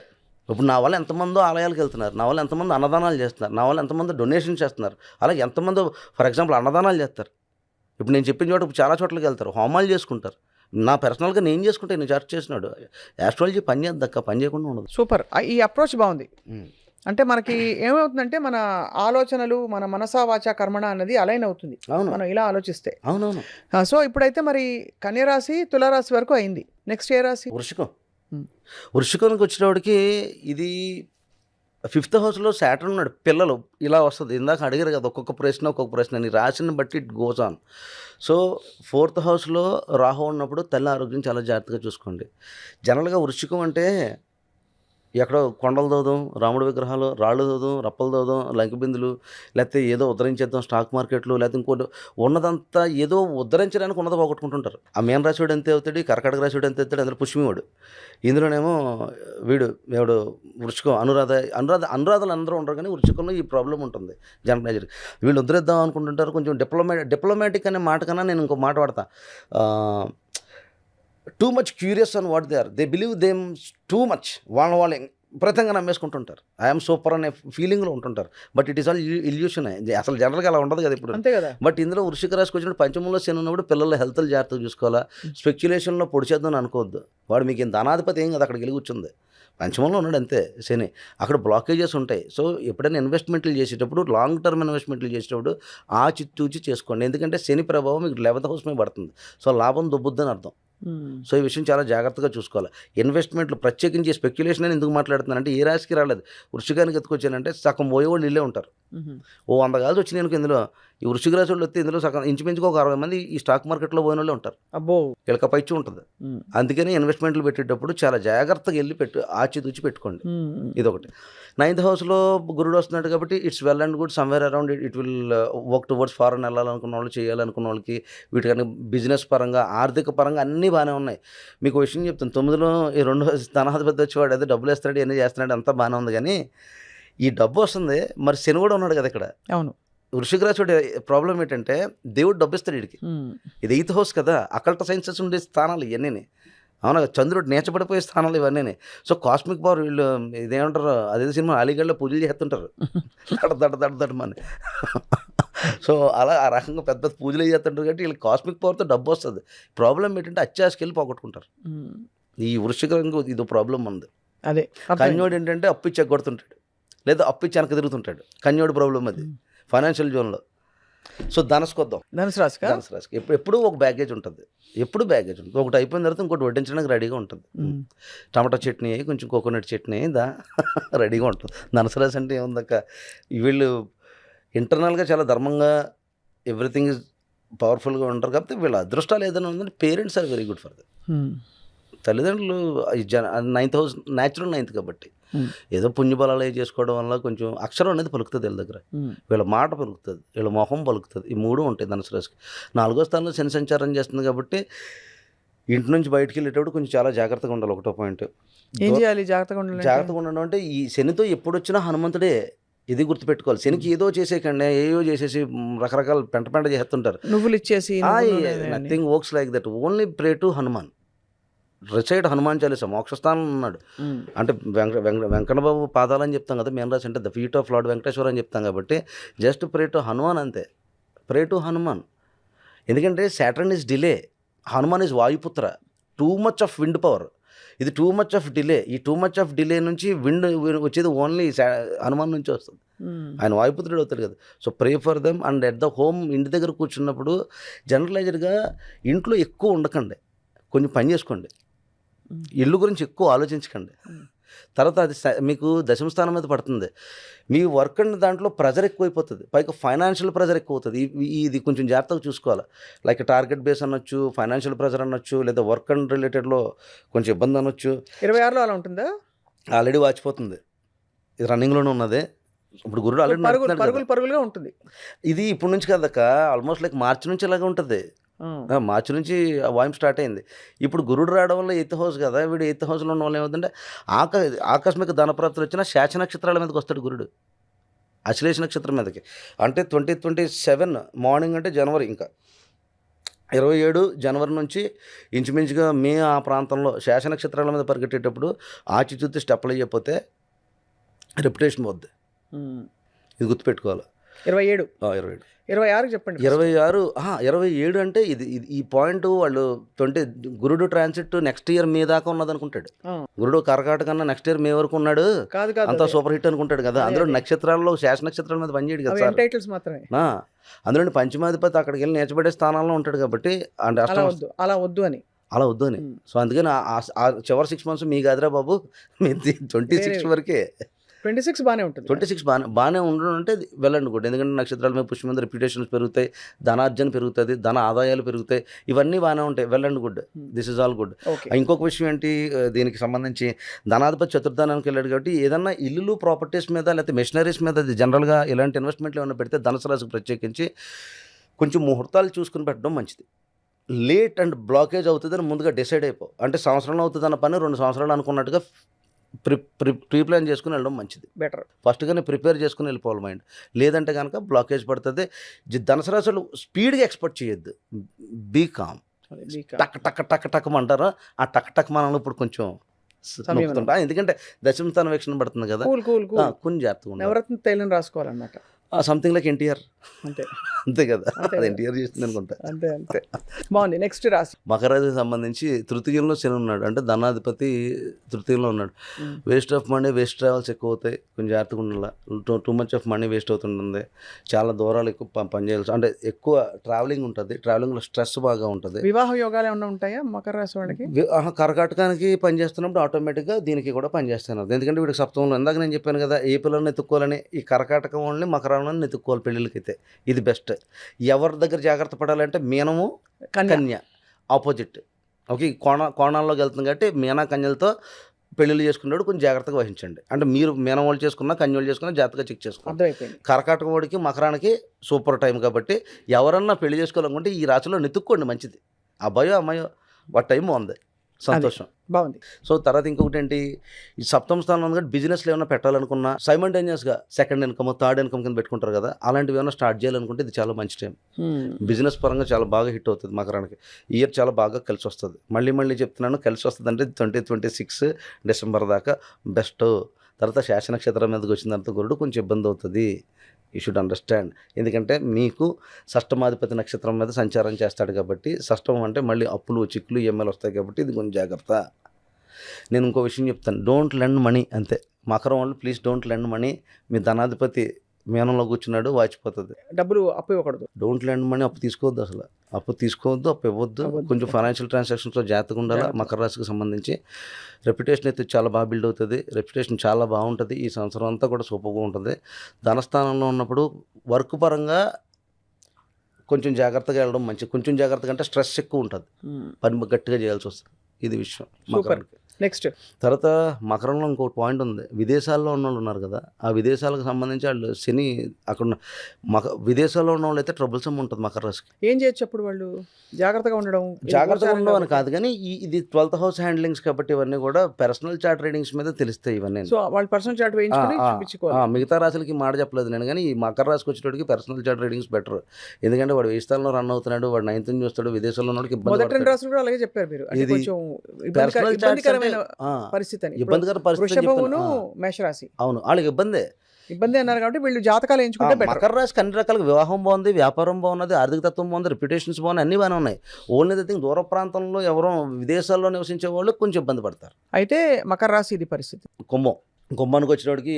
ఇప్పుడు నా వల్ల ఎంతమందో ఆలయాలకు వెళ్తున్నారు, నా వల్ల ఎంతమంది అన్నదానాలు చేస్తున్నారు, నా వల్ల ఎంతమంది డొనేషన్ చేస్తున్నారు, అలాగే ఎంతమంది ఫర్ ఎగ్జాంపుల్ అన్నదానాలు చేస్తారు. ఇప్పుడు నేను చెప్పిన చోట చాలా చోట్లకి వెళ్తారు, హోమాలు చేసుకుంటారు. నా పర్సనల్గా నేను చేసుకుంటే నేను చర్చ చేసినాడు. ఆస్ట్రాలజీ పని చేద్దక్క, పని చేయకుండా ఉండదు. సూపర్. ఈ అప్రోచ్ బాగుంది. అంటే మనకి ఏమవుతుందంటే మన ఆలోచనలు, మన మనసా వాచా కర్మణ అన్నది అలైన్ అవుతుంది మనం ఇలా ఆలోచిస్తే. అవునవును. సో ఇప్పుడైతే మరి కన్యరాశి, తులారాశి వరకు అయింది. నెక్స్ట్ ఏ రాశి? వృశ్చికానికి వచ్చేటప్పటికి ఇది 5th హౌస్లో సాటర్న్ ఉన్నాడు. పిల్లలు ఇలా వస్తుంది. ఇందాక అడిగారు కదా ఒక్కొక్క ప్రశ్న నీ రాశిని బట్టి it goes on. So 4th హౌస్లో రాహు ఉన్నప్పుడు తల్లి ఆరోగ్యం చాలా జాగ్రత్తగా చూసుకోండి. జనరల్గా వృశ్చికం అంటే ఎక్కడో కొండలు దోదాం, రాముడి విగ్రహాలు, రాళ్ళు దోదాం, రప్పలు దోదాం, లంకిబిందులు, లేకపోతే ఏదో ఉద్ధరించేద్దాం స్టాక్ మార్కెట్లు, లేకపోతే ఇంకోటి ఉన్నదంతా ఏదో ఉద్ధరించడానికి ఉన్నది పోగొట్టుకుంటుంటారు. ఆ మీన రాశివాడు ఎంత అవుతాడు, కర్కాటక రాశివాడు ఎంత అవుతాడు, అందులో పుష్మివాడు. ఇందులోనేమో ఎవడు వృశ్చికం, అనురాధాలు అందరూ ఉంటారు. కానీ వృశ్చికంలో ఈ ప్రాబ్లం ఉంటుంది జనరల్ మేజర్. వీళ్ళు ఉద్ధరిద్దాం అనుకుంటుంటారు. కొంచెం డిప్లొమాటిక్ అనే మాట కన్నా నేను ఇంకో మాట వాడతా, too much curious on what they are, they believe them too much. వాళ్ళు విపరీతంగా నమ్మేసుకుంటుంటారు. ఐఎమ్ సూపర్ అనే ఫీలింగ్లో ఉంటుంటారు. But it is all illusion. అసలు జనరల్గా అలా ఉండదు కదా ఇప్పుడు. బట్ ఇందులో వృశ్చిక రాశికి వచ్చినప్పుడు పంచమంలో శని ఉన్నప్పుడు పిల్లల హెల్త్లు జాగ్రత్తగా చూసుకోవాలా. స్పెక్యులేషన్లో పొడి చేద్దాం అనుకోవద్దు. వాడు మీకు ఇంత అనాధిపతి ఏం కదా, అక్కడికి వెళ్ళి కూర్చుంది. పంచమంలో ఉన్నాడు అంతే శని. అక్కడ బ్లాకేజెస్ ఉంటాయి. సో ఎప్పుడైనా ఇన్వెస్ట్మెంట్లు చేసేటప్పుడు, లాంగ్ టర్మ్ ఇన్వెస్ట్మెంట్లు చేసేటప్పుడు ఆచితూచి చేసుకోండి. ఎందుకంటే శని ప్రభావం మీకు 11th హౌస్ మీద పడుతుంది. సో లాభం దొబ్బుద్దని అర్థం. సో ఈ విషయం చాలా జాగ్రత్తగా చూసుకోవాలి. ఇన్వెస్ట్మెంట్లు ప్రత్యేకించి స్పెక్యులేషన్ అని ఎందుకు మాట్లాడుతున్నానంటే ఏ రాశికి రాలేదు. వృశ్చికానికి ఎత్తుకొచ్చానంటే సగం పోయేవాళ్ళు ఇల్లే ఉంటారు. ఓ 100 కాదు వచ్చినాయి అనుకో ఇందులో, ఈ వృశ్చిక రాశి వాళ్ళు వస్తే ఇందులో సగం ఇంచుమించుగా ఒక 60 మంది ఈ స్టాక్ మార్కెట్లో పోయిన వాళ్ళే ఉంటారు. అబ్బో. వీళ్ళకి పైచి ఉంటుంది. అందుకని ఇన్వెస్ట్మెంట్లు పెట్టేటప్పుడు చాలా జాగ్రత్తగా వెళ్ళి ఆచితూచి పెట్టుకోండి. ఇదొకటి. 9th హౌస్లో గురుడు వస్తున్నాడు కాబట్టి it's well and good. Somewhere around it will work towards foreign వెళ్ళాలనుకున్న వాళ్ళు, చేయాలనుకున్న వాళ్ళకి, వీటికన్నా బిజినెస్ పరంగా, ఆర్థిక పరంగా అన్నీ బాగానే ఉన్నాయి. మీకు విషయం చెప్తాను, 9లో ఈ 2వ ధనాధిపతి వచ్చేవాడు అదే డబ్బులు వేస్తాడు, ఎన్ని చేస్తున్నాడు, అంతా బాగానే ఉంది. కానీ ఈ డబ్బు వస్తుంది, మరి శని కూడా ఉన్నాడు కదా ఇక్కడ. అవును. వృషిక రాశి ప్రాబ్లం ఏంటంటే దేవుడు డబ్బు ఇస్తాడు వీడికి. ఇది 8th హౌస్ కదా, అకల్ట సైన్సెస్ ఉండే స్థానాలు ఇవన్నీ. అవునా, చంద్రుడు నేర్చబడిపోయే స్థానాలు ఇవన్నీ. సో కాస్మిక్ పవర్ వీళ్ళు ఇదేమంటారు, అదే సినిమా అలీగఢ్లో పూజలు చేస్తుంటారు దడ సో అలా ఆ రకంగా పెద్ద పెద్ద పూజలు చేస్తుంటారు కాబట్టి వీళ్ళకి కాస్మిక్ పవర్తో డబ్బు వస్తుంది. ప్రాబ్లం ఏంటంటే అత్యాశకెళ్ళి పోగొట్టుకుంటారు. ఈ వృశ్చిక రంగు ఇది ప్రాబ్లం ఉంది. అదే కన్యోడు ఏంటంటే అప్పు ఇచ్చి ఎగ్గొడుతుంటాడు, లేదా అప్పు ఇచ్చి వెనక తిరుగుతుంటాడు. కన్యోడు ప్రాబ్లం అది ఫైనాన్షియల్ జోన్లో. సో ధనుసుకొద్దాం. ధనుసు రాశికి ఎప్పుడు ఒక బ్యాగేజ్ ఉంటుంది, ఎప్పుడు బ్యాగేజ్ ఉంటుంది. ఒకటి అయిపోయిన తర్వాత ఇంకోటి వడ్డించడానికి రెడీగా ఉంటుంది. టమాటా చట్నీ అయ్యి కొంచెం కోకోనట్ చట్నీ రెడీగా ఉంటుంది. ధనుసు రాశి అంటే ఏముందక్క, వీళ్ళు ఇంటర్నల్గా చాలా ధర్మంగా ఎవ్రీథింగ్ ఇస్ పవర్ఫుల్గా ఉంటారు. కాబట్టి వీళ్ళ అదృష్టాలు ఏదైనా ఉందంటే parents are very good for that. తల్లిదండ్రులు 9th హౌస్ న్యాచురల్ 9th కాబట్టి ఏదో పుణ్యబలాలు చేసుకోవడం వల్ల కొంచెం అక్షరం అనేది పలుకుతుంది వీళ్ళ దగ్గర, వీళ్ళ మాట పలుకుతుంది, వీళ్ళ మొహం పలుకుతుంది. ఈ 3 ఉంటాయి ధనుసు రాశికి. 4వ స్థానంలో శని సంచారం చేస్తుంది కాబట్టి ఇంటి నుంచి బయటికి వెళ్ళేటప్పుడు కొంచెం చాలా జాగ్రత్తగా ఉండాలి. ఒకటో పాయింట్ ఏం చేయాలి జాగ్రత్తగా ఉండడం అంటే ఈ శనితో ఎప్పుడు వచ్చినా హనుమంతుడే. ఇది గుర్తుపెట్టుకోవాలి. శనికి ఏదో చేసేకండి, ఏదో చేసేసి రకరకాల పెంట చేస్తుంటారు. నువ్వులు ఇచ్చేసి nothing works like that. Only pray to Hanuman. Recite Hanuman Chalisa, మోక్షస్థానం ఉన్నాడు. అంటే వెంకటబాబు పాదాలని చెప్తాం కదా, మెయిన్ రాసి అంటే the feet of lord Venkateswara అని చెప్తాం కాబట్టి జస్ట్ ప్రే టు హనుమాన్ అంతే. Pray to Hanuman. ఎందుకంటే Saturn is delay, Hanuman is Vayuputra. Too much of wind power, ఇది టూ మచ్ ఆఫ్ డిలే. ఈ టూ మచ్ ఆఫ్ డిలే నుంచి విండ్ వచ్చేది ఓన్లీ హనుమాన్ నుంచి వస్తుంది. ఆయన వాయుపుత్రుడు అవుతాడు కదా. So pray for them. And at the home, ఇంటి దగ్గర కూర్చున్నప్పుడు జనరలైజర్గా ఇంట్లో ఎక్కువ ఉండకండి, కొంచెం పని చేసుకోండి. ఇల్లు గురించి ఎక్కువ ఆలోచించకండి. తర్వాత అది మీకు దశమ స్థానం మీద పడుతుంది. మీ వర్క్ అండ్ దాంట్లో ప్రెజర్ ఎక్కువైపోతుంది, పైగా ఫైనాన్షియల్ ప్రెజర్ ఎక్కువ అవుతుంది. ఇది కొంచెం జాగ్రత్తగా చూసుకోవాలి. లైక్ టార్గెట్ బేస్ అనొచ్చు, ఫైనాన్షియల్ ప్రెజర్ అనొచ్చు, లేదా వర్క్ అండ్ రిలేటెడ్లో కొంచెం ఇబ్బంది అనొచ్చు. 26లో అలా ఉంటుందా? ఆల్రెడీ వాచిపోతుంది, ఇది రన్నింగ్లోనే ఉన్నది. ఇప్పుడు గురుడు ఆల్రెడీ పరుగులుగా ఉంటుంది. ఇది ఇప్పుడు నుంచి కదక్క, ఆల్మోస్ట్ లైక్ మార్చి నుంచి ఇలాగే ఉంటుంది. మార్చి నుంచి వాయిం స్టార్ట్ అయింది. ఇప్పుడు గురుడు రావడం వల్ల 8th హౌస్ కదా, వీడు 8th హౌస్లో ఉన్న వాళ్ళు ఏమవుతుందంటే ఆకస్మిక ధనప్రాప్తులు వచ్చినా శాచ నక్షత్రాల మీదకి వస్తాడు గురుడు, అశ్లేష నక్షత్రం మీదకి. అంటే 2027 మార్నింగ్ అంటే జనవరి, ఇంకా 27 జనవరి నుంచి ఇంచుమించుగా మే ఆ ప్రాంతంలో శాస నక్షత్రాల మీద పరిగెట్టేటప్పుడు ఆచితూచి స్టెప్లు అయ్యకపోతే రెప్యుటేషన్ పోద్ది. ఇది గుర్తుపెట్టుకోవాలి. 27 26 చెప్పండి. 27 అంటే ఇది ఈ పాయింట్ వాళ్ళు గురుడు ట్రాన్సిట్ నెక్స్ట్ ఇయర్ మే దాకా ఉన్నది అనుకుంటాడు. గురుడు కర్కాటక కన్నా నెక్స్ట్ ఇయర్ మే వరకు ఉన్నాడు, అంతా సూపర్ హిట్ అనుకుంటాడు కదా. అందులో నక్షత్రాల్లో శాస నక్షత్రాల మీద పనిచేయడు కదా సార్. అందులో పంచమాధిపతి అక్కడికి వెళ్ళి నేర్చబడే స్థానాల్లో ఉంటాడు కాబట్టి అంటే అలా వద్దు అని. సో అందుకని ఆ చివరి 6 months మీ కాదురా బాబు, మీ 26 వరకే. 26 బాగానే ఉంటుంది. 26 బాగానే ఉండడం అంటే వెల్ అండ్ గుడ్. ఎందుకంటే నక్షత్రాల మీద పుష్టి మీద రెప్యుటేషన్స్ పెరుగుతాయి, ధనార్జన పెరుగుతుంది, ధన ఆదాయాలు పెరుగుతాయి, ఇవన్నీ బాగానే ఉంటాయి. Well and good, this is all good. ఇంకొక విషయం ఏంటి, దీనికి సంబంధించి ధనాధిపతి చతుర్థానానికి వెళ్ళాడు కాబట్టి ఏదన్నా ఇల్లు ప్రాపర్టీస్ మీద లేకపోతే మెషినరీస్ మీద అది జనరల్గా ఇలాంటి ఇన్వెస్ట్మెంట్లు ఏమైనా పెడితే ధనుసు రాశికి ప్రత్యేకించి కొంచెం ముహూర్తాలు చూసుకుని పెట్టడం మంచిది. లేట్ అండ్ బ్లాకేజ్ అవుతుందని ముందుగా డిసైడ్ అయిపో. అంటే సంవత్సరంలో అవుతుంది అన్న పని 2 సంవత్సరాలు అనుకున్నట్టుగా ప్రీ ప్లాన్ చేసుకుని వెళ్ళడం మంచిది. బెటర్. ఫస్ట్గానే ప్రిపేర్ చేసుకుని వెళ్ళిపోవాలి మైండ్. లేదంటే కనుక బ్లాకేజ్ పడుతుంది. ధనుసు రాశులు స్పీడ్గా ఎక్స్పెక్ట్ చేయొద్దు, బీ కామ్. టక్ టక్ టక్ టక్ అంటారా, ఆ టక్ టక్ మనం ఇప్పుడు కొంచెం నొప్పుతుంటా. ఎందుకంటే దశమ స్థానం వీక్షణ పడుతుంది కదా, కొంచెం జాగ్రత్తగా నవరత్న తైలం రాసుకోవాలన్నమాట. సంథింగ్ లైక్ ఎన్టీఆర్ అంతే అంతే కదా, అంతే అది కదా. ఎన్టీఆర్ చేసింది అనుకుంటా. అంతే అంతే. బాగుంది. నెక్స్ట్ రాశి. మకర రాశికి సంబంధించి తృతీయంలో శని ఉన్నాడు, అంటే ధనాధిపతి తృతీయంలో ఉన్నాడు. Um. Waste of money, waste travels ఎక్కువ అవుతాయి, కొంచెం జాగ్రత్తగా ఉండాలి. Too much of money waste అవుతుంటుంది, చాలా దూరాలు ఎక్కువ పనిచేయాల్సి, అంటే ఎక్కువ ట్రావెలింగ్ ఉంటుంది, ట్రావెలింగ్లో స్ట్రెస్ బాగా ఉంటుంది. వివాహ యోగాలు ఏమైనా ఉంటాయా మకర రాశి వాళ్ళకి? కర్కాటకానికి పనిచేస్తున్నప్పుడు ఆటోమేటిక్గా దీనికి కూడా పనిచేస్తున్నారు, ఎందుకంటే వీడికి సప్తమంలో ఇందాక నేను చెప్పాను కదా, ఏ పిల్లల్ని ఎత్తుక్కోవాలని, ఈ కర్కాటకం వాళ్ళని మకరాలను ఎత్తుక్కోవాలి పెళ్ళిళ్ళకైతే, ఇది బెస్ట్. ఎవరి దగ్గర జాగ్రత్త పడాలంటే మీనము, కన్య ఆపోజిట్. ఓకే, ఈ కోణాల్లోకి వెళ్తుంది కాబట్టి మీనా కన్యలతో పెళ్ళిళ్ళు చేసుకున్నాడు కొంచెం జాగ్రత్తగా వహించండి. అంటే మీరు మీనం వాళ్ళు చేసుకున్నా, కన్య వాళ్ళు చేసుకున్నా జాగ్రత్తగా చెక్ చేసుకోండి. అర్థమైపోయింది. కర్కాటక వాడికి మకరానికి సూపర్ టైం కాబట్టి ఎవరన్నా పెళ్లి చేసుకోవాలనుకుంటే ఈ రాశిలో నెతుక్కోండి, మంచిది. అబ్బాయో అమ్మాయో వాటి టైం బాగుంది, సంతోషం. బాగుంది. సో తర్వాత ఇంకొకటి ఏంటి, ఈ సప్తమ స్థానం ఉంది కాబట్టి బిజినెస్లో ఏమైనా పెట్టాలనుకున్నా సైమల్టేనియస్గా సెకండ్ ఇన్కమ్, థర్డ్ ఇన్కమ్ కింద పెట్టుకుంటారు కదా, అలాంటివి ఏమైనా స్టార్ట్ చేయాలనుకుంటే ఇది చాలా మంచి టైం. బిజినెస్ పరంగా చాలా బాగా హిట్ అవుతుంది మకరానికి, ఈ ఇయర్ చాలా బాగా కలిసి వస్తుంది. మళ్ళీ చెప్తున్నాను, కలిసి వస్తుంది అంటే 2026 డిసెంబర్ దాకా బెస్ట్. తర్వాత శాస నక్షత్రం మీదకి వచ్చిన తర్వాత గురుడు కొంచెం ఇబ్బంది అవుతుంది, యూ షుడ్ అండర్స్టాండ్. ఎందుకంటే మీకు షష్టమాధిపతి నక్షత్రం మీద సంచారం చేస్తాడు కాబట్టి, షష్టం అంటే మళ్ళీ అప్పులు, చిక్కులు, ఈఎంఐలు వస్తాయి కాబట్టి ఇది కొంచెం జాగ్రత్త. నేను ఇంకో విషయం చెప్తాను, డోంట్ లెండ్ మనీ, అంతే. మకరం వాళ్ళు ప్లీజ్ డోంట్ లెండ్ మనీ. మీ ధనాధిపతి మీనంలో కూర్చున్నాడు, వాచిపోతుంది. డబ్బులు అప్పు ఇవ్వకూడదు. డోంట్ లెండ్ మనీ, అప్పు తీసుకోవద్దు, అసలు అప్పు తీసుకోవద్దు, అప్పు ఇవ్వద్దు. కొంచెం ఫైనాన్షియల్ ట్రాన్సాక్షన్స్లో జాగ్రత్తగా ఉండాలి. మకర రాశికి సంబంధించి రెప్యుటేషన్ అయితే చాలా బాగా బిల్డ్ అవుతుంది, రెప్యుటేషన్ చాలా బాగుంటుంది, ఈ సంవత్సరం అంతా కూడా సూపర్గా ఉంటుంది. ధనస్థానంలో ఉన్నప్పుడు వర్క్ పరంగా కొంచెం జాగ్రత్తగా వెళ్ళడం మంచిది. కొంచెం జాగ్రత్తగా అంటే స్ట్రెస్ ఎక్కువ ఉంటుంది, పని గట్టిగా చేయాల్సి వస్తుంది, ఇది విషయం మకరానికి. నెక్స్ట్ తర్వాత మకరంలో ఇంకో పాయింట్ ఉంది, విదేశాల్లో ఉన్న వాళ్ళు ఉన్నారు కదా, ఆ విదేశాలకు సంబంధించి వాళ్ళు శని అక్కడ విదేశాల్లో ఉన్న వాళ్ళు అయితే ట్రబుల్సమ్ ఉంటుంది మకర రాశికి. ఏం చేయొచ్చు అప్పుడు వాళ్ళు? జాగ్రత్తగా ఉండడం, జాగ్రత్తగా ఉండడం అని కాదు కానీ ఇది 12th హౌస్ హ్యాండ్లింగ్స్ కాబట్టి ఇవన్నీ కూడా పర్సనల్ చార్ట్ రీడింగ్స్ మీద తెలుస్తాయి ఇవన్నీ. సో వాళ్ళు పర్సనల్ చార్ట్ వేయించుకొని చూపించుకోవాలి. మిగతా రాశులకి మాట చెప్పలేదు నేను, కానీ ఈ మకర రాశికి వచ్చేటోడికి పర్సనల్ చార్ట్ రీడింగ్స్ బెటర్. ఎందుకంటే వాడు వేయిస్తాల్లో రన్ అవుతున్నాడు, వాడు 9th చూస్తాడు, విదేశాల్లో ఉన్నోడికి ఇబ్బంది. మొదటి 2 రాశులు కూడా అలాగే చెప్పారు మీరు, ఇది కొంచెం పర్సనల్ ఇబ్బందికరమైన పరిస్థితి అని. ఇబ్బందికర పరిస్థితి వృషభమును మేషరాశి అవును, వాళ్ళకి ఇబ్బంది అన్నారు కాబట్టి వీళ్ళు జాతకాలు ఎంచుకుంటే బెటర్. మకర రాశికి అన్ని రకాలుగా వివాహం బాగుంది, వ్యాపారం బాగున్నది, ఆర్థిక తత్వం బాగుంది, రెప్యుటేషన్స్ బాగున్నాయి, అన్నీ బాగానే ఉన్నాయి. ఓన్లీ ద థింగ్ దూర ప్రాంతంలో ఎవరో విదేశాల్లో నివసించే వాళ్ళు కొంచెం ఇబ్బంది పడతారు. అయితే మకర రాశి ఇది పరిస్థితి. కుంభానికి వచ్చేటోడికి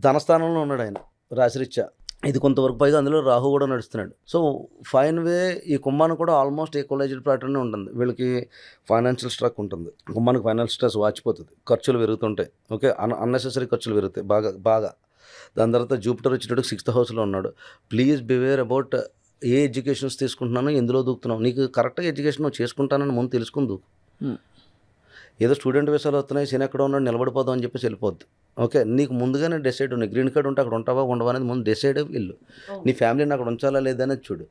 ధనస్థానంలో ఉన్నాడు ఆయన రాశిరీత్యా, ఇది కొంతవరకు పైగా అందులో రాహు కూడా నడుస్తున్నాడు. సో ఫైన్ వే ఈ కుంభానికి కూడా ఆల్మోస్ట్ ఈక్వలైజ్డ్ ప్యాటర్న్ ఉంటుంది. వీళ్ళకి ఫైనాన్షియల్ స్ట్రక్ ఉంటుంది, కుంభానికి ఫైనాన్షియల్ స్ట్రెస్ వాచిపోతుంది, ఖర్చులు పెరుగుతుంటాయి. ఓకే, అన్నెసెసరీ ఖర్చులు పెరుగుతాయి బాగా. దాని తర్వాత జూపిటర్ వచ్చేటప్పుడు 6th హౌస్లో ఉన్నాడు. Please beware about a educations తీసుకుంటున్నాను, ఎందులో దూకుతున్నావు. నీకు కరెక్ట్గా ఎడ్యుకేషన్ నువ్వు చేసుకుంటానని ముందు తెలుసుకుని దూకు. ఏదో స్టూడెంట్ వీసాలు వస్తున్నాయి, శని ఎక్కడ ఉన్నాడు, నిలబడిపోదాం అని చెప్పేసి వెళ్ళిపోద్దు. ఓకే, నీకు ముందుగానే డిసైడ్ ఉన్నాయి, గ్రీన్ కార్డ్ ఉంటే అక్కడ ఉంటావా ఉండవా అనేది ముందు డిసైడ్ వెళ్ళు. నీ ఫ్యామిలీని అక్కడ ఉంచాలా లేదా అనేది చూడు.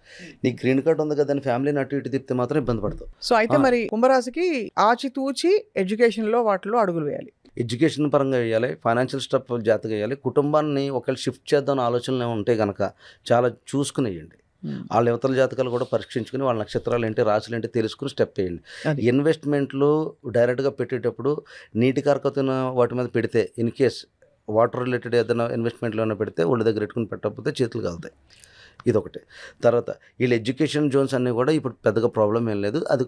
నీ గ్రీన్ కార్డ్ ఉంది కదా అని ఫ్యామిలీని అటు ఇటు తిప్పితే మాత్రం ఇబ్బంది పడతావు. సో అయితే మరి కుంభరాశికి ఆచితూచి ఎడ్యుకేషన్లో వాటిలో అడుగులు వేయాలి. ఎడ్యుకేషన్ పరంగా వేయాలి, ఫైనాన్షియల్ స్టెప్ జాగ్రత్తగా వేయాలి. కుటుంబాన్ని ఒకవేళ షిఫ్ట్ చేద్దాం ఆలోచనలు ఉంటే కనుక చాలా చూసుకుని వేయండి. వాళ్ళ యువతల జాతకాలు కూడా పరీక్షించుకుని వాళ్ళ నక్షత్రాలు ఏంటి, రాశులు ఏంటి తెలుసుకుని స్టెప్ వేయండి. ఇన్వెస్ట్మెంట్లు డైరెక్ట్గా పెట్టేటప్పుడు నీటి కారకతున్న వాటి మీద పెడితే, ఇన్ కేస్ వాటర్ రిలేటెడ్ ఏదైనా ఇన్వెస్ట్మెంట్లో ఏమైనా పెడితే ఒళ్ళు దగ్గర పెట్టుకుని పెట్టకపోతే చేతులు కాలుతాయి, ఇదొకటి. తర్వాత వీళ్ళ ఎడ్యుకేషన్ జోన్స్ అన్నీ కూడా ఇప్పుడు పెద్దగా ప్రాబ్లం ఏం లేదు, అది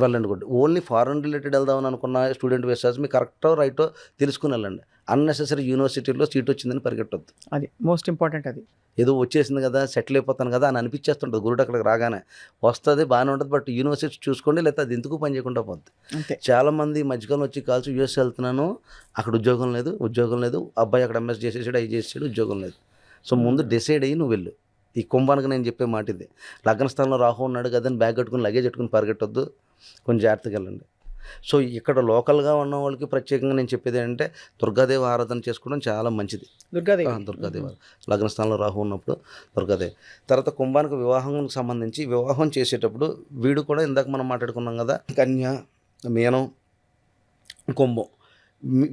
వెళ్ళండి కూడా. ఓన్లీ ఫారెన్ రిలేటెడ్ వెళ్దామని అనుకున్న స్టూడెంట్ వేసాస్ మీకు కరెక్టో రైటో తెలుసుకుని వెళ్ళండి. అన్నెసెసరీ యూనివర్సిటీలో సీట్ వచ్చిందని పరిగెట్టొద్దు, అది మోస్ట్ ఇంపార్టెంట్. అది ఏదో వచ్చేసింది కదా, సెటిల్ అయిపోతాను కదా అని అనిపించేస్తుంటుంది గురుడు అక్కడికి రాగానే. వస్తుంది బాగానే ఉంటుంది, బట్ యూనివర్సిటీ చూసుకోండి, లేకపోతే అది ఎందుకు పని చేయకుండా పోద్ది. చాలామంది మధ్యకాలం వచ్చి కాల్చి యూఎస్ వెళ్తున్నాను, అక్కడ ఉద్యోగం లేదు, అబ్బాయి అక్కడ ఎంఎస్ చేసేసాడు, అవి చేసాడు, ఉద్యోగం లేదు. సో ముందు డిసైడ్ అయ్యి నువ్వు వెళ్ళు. ఈ కుంభానికి నేను చెప్పే మాట ఇది. లగ్నస్థానంలో రాహు ఉన్నాడు కదా అని బ్యాగ్ కట్టుకుని లగేజ్ పెట్టుకుని పరిగెట్టొద్దు, కొంచెం జాగ్రత్తగా వెళ్ళండి. సో ఇక్కడ లోకల్గా ఉన్న వాళ్ళకి ప్రత్యేకంగా నేను చెప్పేది ఏంటంటే దుర్గాదేవి ఆరాధన చేసుకోవడం చాలా మంచిది. దుర్గాదేవి లగ్నస్థానంలో రాహు ఉన్నప్పుడు దుర్గాదేవి. తర్వాత కుంభానికి వివాహానికి సంబంధించి వివాహం చేసేటప్పుడు వీడు కూడా ఇందాక మనం మాట్లాడుకున్నాం కదా, కన్య, మీనం, కుంభం,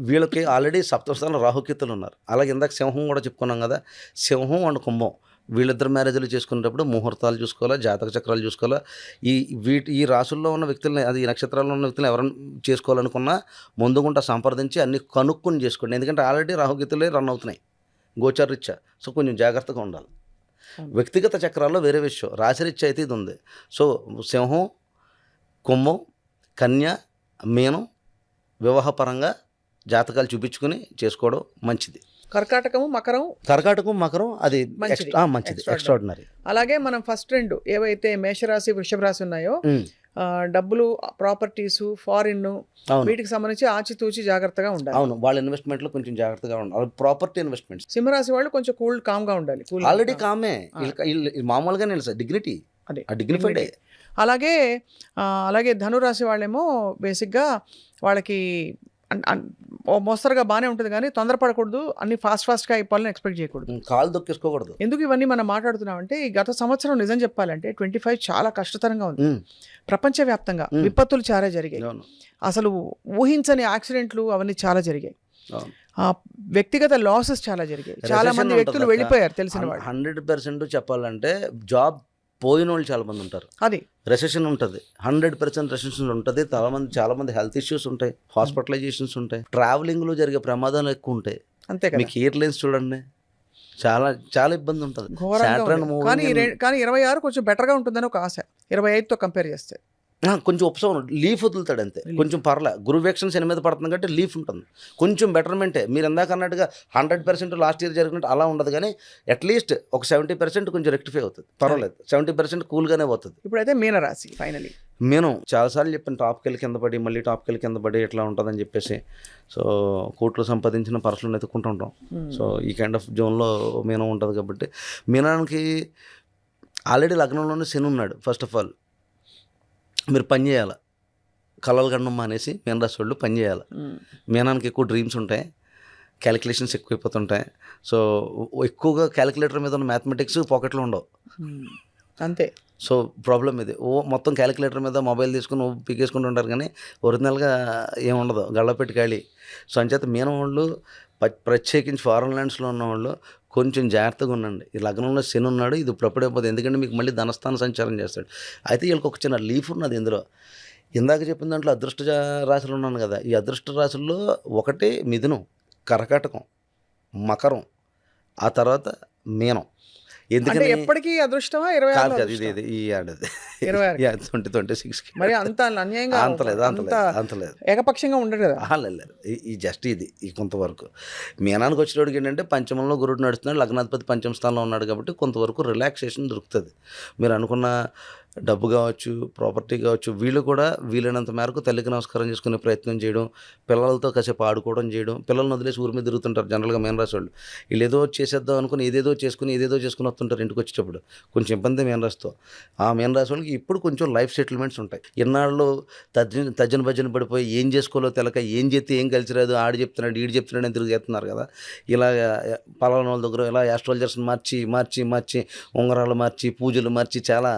వీళ్ళకి ఆల్రెడీ సప్తస్థానంలో రాహుకేతులు ఉన్నారు. అలాగే ఇందాక సింహం కూడా చెప్పుకున్నాం కదా, సింహం అండ్ కుంభం వీళ్ళిద్దరు మ్యారేజ్లు చేసుకునేటప్పుడు ముహూర్తాలు చూసుకోవాలా, జాతక చక్రాలు చూసుకోవాలా. ఈ రాసుల్లో ఉన్న వ్యక్తులని, అది ఈ నక్షత్రాల్లో ఉన్న వ్యక్తులను ఎవరైనా చేసుకోవాలనుకున్నా ముందుగుంటా సంప్రదించి అన్ని కనుక్కొని చేసుకోండి. ఎందుకంటే ఆల్రెడీ రాహుగీతులే రన్ అవుతున్నాయి గోచారీత్యా. సో కొంచెం జాగ్రత్తగా ఉండాలి. వ్యక్తిగత చక్రాల్లో వేరే విషయం, రాశిరీత్యా అయితే ఇది ఉంది. సో సింహం, కుంభం, కన్య, మీనం వివాహపరంగా జాతకాలు చూపించుకుని చేసుకోవడం మంచిది. కర్కాటకము, మకరం అది మంచిది. మంచిది, ఎక్స్ట్రాడినరీ. అలాగే మనం ఫస్ట్ 2 ఏవైతే మేషరాశి, వృషభ రాశి ఉన్నాయో డబ్బులు, ప్రాపర్టీస్, ఫారిన్ వీటికి సంబంధించి ఆచితూచి జాగ్రత్తగా ఉండాలి. అవును, వాళ్ళ ఇన్వెస్ట్మెంట్లో కొంచెం జాగ్రత్తగా ఉండాలి. Property investments. సింహరాశి వాళ్ళు కొంచెం కామ్గా ఉండాలి. ఆల్రెడీ కామే, మామూలుగా నిలుసా డిగ్నిటీ, అదే డిగ్నిఫైడ్. అలాగే ధనురాశి వాళ్ళేమో బేసిక్గా వాళ్ళకి మోస్తరుగా బాగానే ఉంటుంది, కానీ తొందరపడకూడదు, అన్ని ఫాస్ట్గా అయిపోవాలని ఎక్స్పెక్ట్ చేయకూడదు, కాలు దొక్కేసుకోకూడదు. ఎందుకు ఇవన్నీ మనం మాట్లాడుతున్నామంటే ఈ గత సంవత్సరం నిజం చెప్పాలంటే 25 చాలా కష్టతరంగా ఉంది. ప్రపంచవ్యాప్తంగా విపత్తులు చాలా జరిగాయి. అసలు ఊహించని యాక్సిడెంట్లు అవన్నీ చాలా జరిగాయి. వ్యక్తిగత లాసెస్ చాలా జరిగాయి. చాలా మంది వ్యక్తులు వెళ్ళిపోయారు తెలిసిన వాళ్ళు. 100% చెప్పాలంటే జాబ్ పోయిన వాళ్ళు చాలా మంది ఉంటారు. అది రెసెషన్ ఉంటుంది, 100% రెసెషన్ ఉంటుంది. చాలా మంది హెల్త్ ఇష్యూస్ ఉంటాయి, హాస్పిటలైజేషన్స్ ఉంటాయి, ట్రావెలింగ్లో జరిగే ప్రమాదాలు ఎక్కువ ఉంటాయి. అంతే కదా. మీకు ఎయిర్లైన్స్ చూడండి, చాలా చాలా ఇబ్బంది ఉంటుంది. కానీ 26 కొంచెం బెటర్గా ఉంటుందని ఒక ఆశ, 25తో కంపేర్ చేస్తే. కొంచెం ఉపశమనం, లీఫ్ వదులుతాడు అంతే, కొంచెం పర్లే. గురువేక్షన్ శని మీద పడుతుంది కాబట్టి లీఫ్ ఉంటుంది, కొంచెం బెటర్మెంటే. మీరు ఎందాక అన్నట్టుగా 100% లాస్ట్ ఇయర్ జరిగినట్టు అలా ఉండదు, కానీ అట్లీస్ట్ ఒక 70% కొంచెం రెక్టిఫై అవుతుంది, పర్వాలేదు. 70% కూల్గానే పోతుంది. ఇప్పుడైతే మీనరాశి ఫైనలీ నేను చాలాసార్లు చెప్పాను, టాప్కి వెళ్ళి కింద పడి మళ్ళీ టాప్కి వెళ్ళి కింద పడి ఎట్లా ఉంటుందని చెప్పేసి. సో కోట్లు సంపాదించిన పర్సలను ఎత్తుకుంటుంటాం. సో ఈ కైండ్ ఆఫ్ జోన్లో మీనం ఉంటుంది కాబట్టి, మీనానికి ఆల్రెడీ లగ్నంలోనే శని ఉన్నాడు. ఫస్ట్ ఆఫ్ ఆల్ మీరు పని చేయాలి, కలలు గండం మానేసి మీనరాశి వాళ్ళు పని చేయాలి. మీనానికి ఎక్కువ డ్రీమ్స్ ఉంటాయి, క్యాలిక్యులేషన్స్ ఎక్కువైపోతుంటాయి. సో ఎక్కువగా క్యాలిక్యులేటర్ మీద ఉన్న మ్యాథమెటిక్స్ పాకెట్లో ఉండవు, అంతే. సో ప్రాబ్లం ఇది. మొత్తం క్యాలిక్యులేటర్ మీద మొబైల్ తీసుకుని పీకేసుకుంటూ ఉంటారు, కానీ ఒరిజినల్గా ఏముండదు, గళ్ళపెట్టి ఖాళీ. సో అంచేత మీనం వాళ్ళు ప్రత్యేకించి ఫారెన్ ల్యాండ్స్లో ఉన్నవాళ్ళు కొంచెం జాగ్రత్తగా ఉండండి. ఈ లగ్నంలో శని ఉన్నాడు, ఇది ఇప్పుడప్పుడే పోతుంది, ఎందుకంటే మీకు మళ్ళీ ధనస్థాన సంచారం చేస్తాడు. అయితే వీళ్ళకి ఒక చిన్న లీఫ్ ఉన్నది ఇందులో. ఇందాక చెప్పిన దాంట్లో అదృష్ట రాశులు ఉన్నాను కదా, ఈ అదృష్ట రాశుల్లో ఒకటి మిథునం, కర్కాటకం, మకరం, ఆ తర్వాత మీనం. ఎందుకంటే ఎప్పటికీ అదృష్టమా 26 కాదు, ఇది ఈ ఏడాది 2026 మరి అంత అన్యాయంగా అంతలేదు, ఏకపక్షంగా ఉండదు కదా. లేదు, ఈ జస్ట్ ఇది కొంతవరకు. మీనానికి వచ్చేటోడికి ఏంటంటే పంచమంలో గురుడు నడుస్తున్నాడు, లగ్నాధిపతి పంచమ స్థానంలో ఉన్నాడు కాబట్టి కొంతవరకు రిలాక్సేషన్ దొరుకుతుంది. మీరు అనుకున్న డబ్బు కావచ్చు, ప్రాపర్టీ కావచ్చు, వీళ్ళు కూడా వీలైనంత మేరకు తల్లికి నమస్కారం చేసుకునే ప్రయత్నం చేయడం, పిల్లలతో కాసేపు ఆడుకోవడం చేయడం. పిల్లల్ని వదిలేసి ఊరి మీద తిరుగుతుంటారు జనరల్గా మీనరాశి వాళ్ళు. వీళ్ళు ఏదో చేసేద్దాం అనుకుని ఏదేదో చేసుకుని వస్తుంటారు ఇంటికి వచ్చేటప్పుడు, కొంచెం ఇబ్బంది మీనరాశితో. ఆ మీనరాశి వాళ్ళకి ఇప్పుడు కొంచెం లైఫ్ సెటిల్మెంట్స్ ఉంటాయి. ఇన్నాళ్ళు తజ్జన భజన పడిపోయి ఏం చేసుకోవాలో తెలక, ఏం చేస్తే ఏం కలిసి రాదు, ఆడు చెప్తున్నాడు ఈడు చెప్తున్నాడు అని తిరిగి చేస్తున్నారు కదా. ఇలా పలానా వాళ్ళ దగ్గర ఇలా యాస్ట్రాలజర్స్ని మార్చి ఉంగరాలు మార్చి పూజలు మార్చి చాలా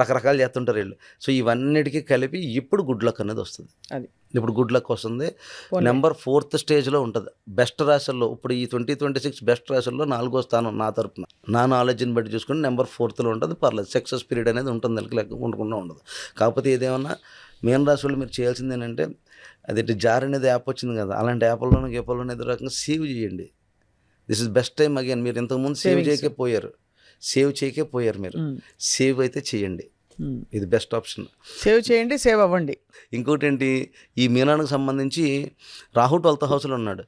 రకరకాలు చేస్తుంటారు వీళ్ళు. సో ఇవన్నిటికీ కలిపి ఇప్పుడు గుడ్ లక్ అనేది వస్తుంది. అది ఇప్పుడు గుడ్ లక్ వస్తుంది. నెంబర్ 4th స్టేజ్లో ఉంటుంది బెస్ట్ రాశుల్లో. ఇప్పుడు ఈ 2026 బెస్ట్ రాశుల్లో 4వ స్థానం నా తరపున, నా నాలెడ్జ్ని బట్టి చూసుకుని నెంబర్ 4thలో ఉంటుంది. పర్లేదు, సక్సెస్ పీరియడ్ అనేది ఉంటుంది, లెక్క ఉండకుండా ఉండదు. కాకపోతే ఏదేమన్నా మీన రాశి వాళ్ళు మీరు చేయాల్సింది ఏంటంటే, అదేంటి జార్ అనేది యాప్ వచ్చింది కదా, అలాంటి యాప్లోనూ గేపల్లోనూ ఏదో రకంగా సేవ్ చేయండి. This is best time again. మీరు ఇంతకుముందు సేవ్ చేయకే పోయారు, మీరు సేవ్ అయితే చేయండి, ఇది బెస్ట్ ఆప్షన్. సేవ్ చేయండి, సేవ్ అవ్వండి. ఇంకోటి ఏంటి, ఈ మీనానికి సంబంధించి రాహు 12th హౌస్లో ఉన్నాడు.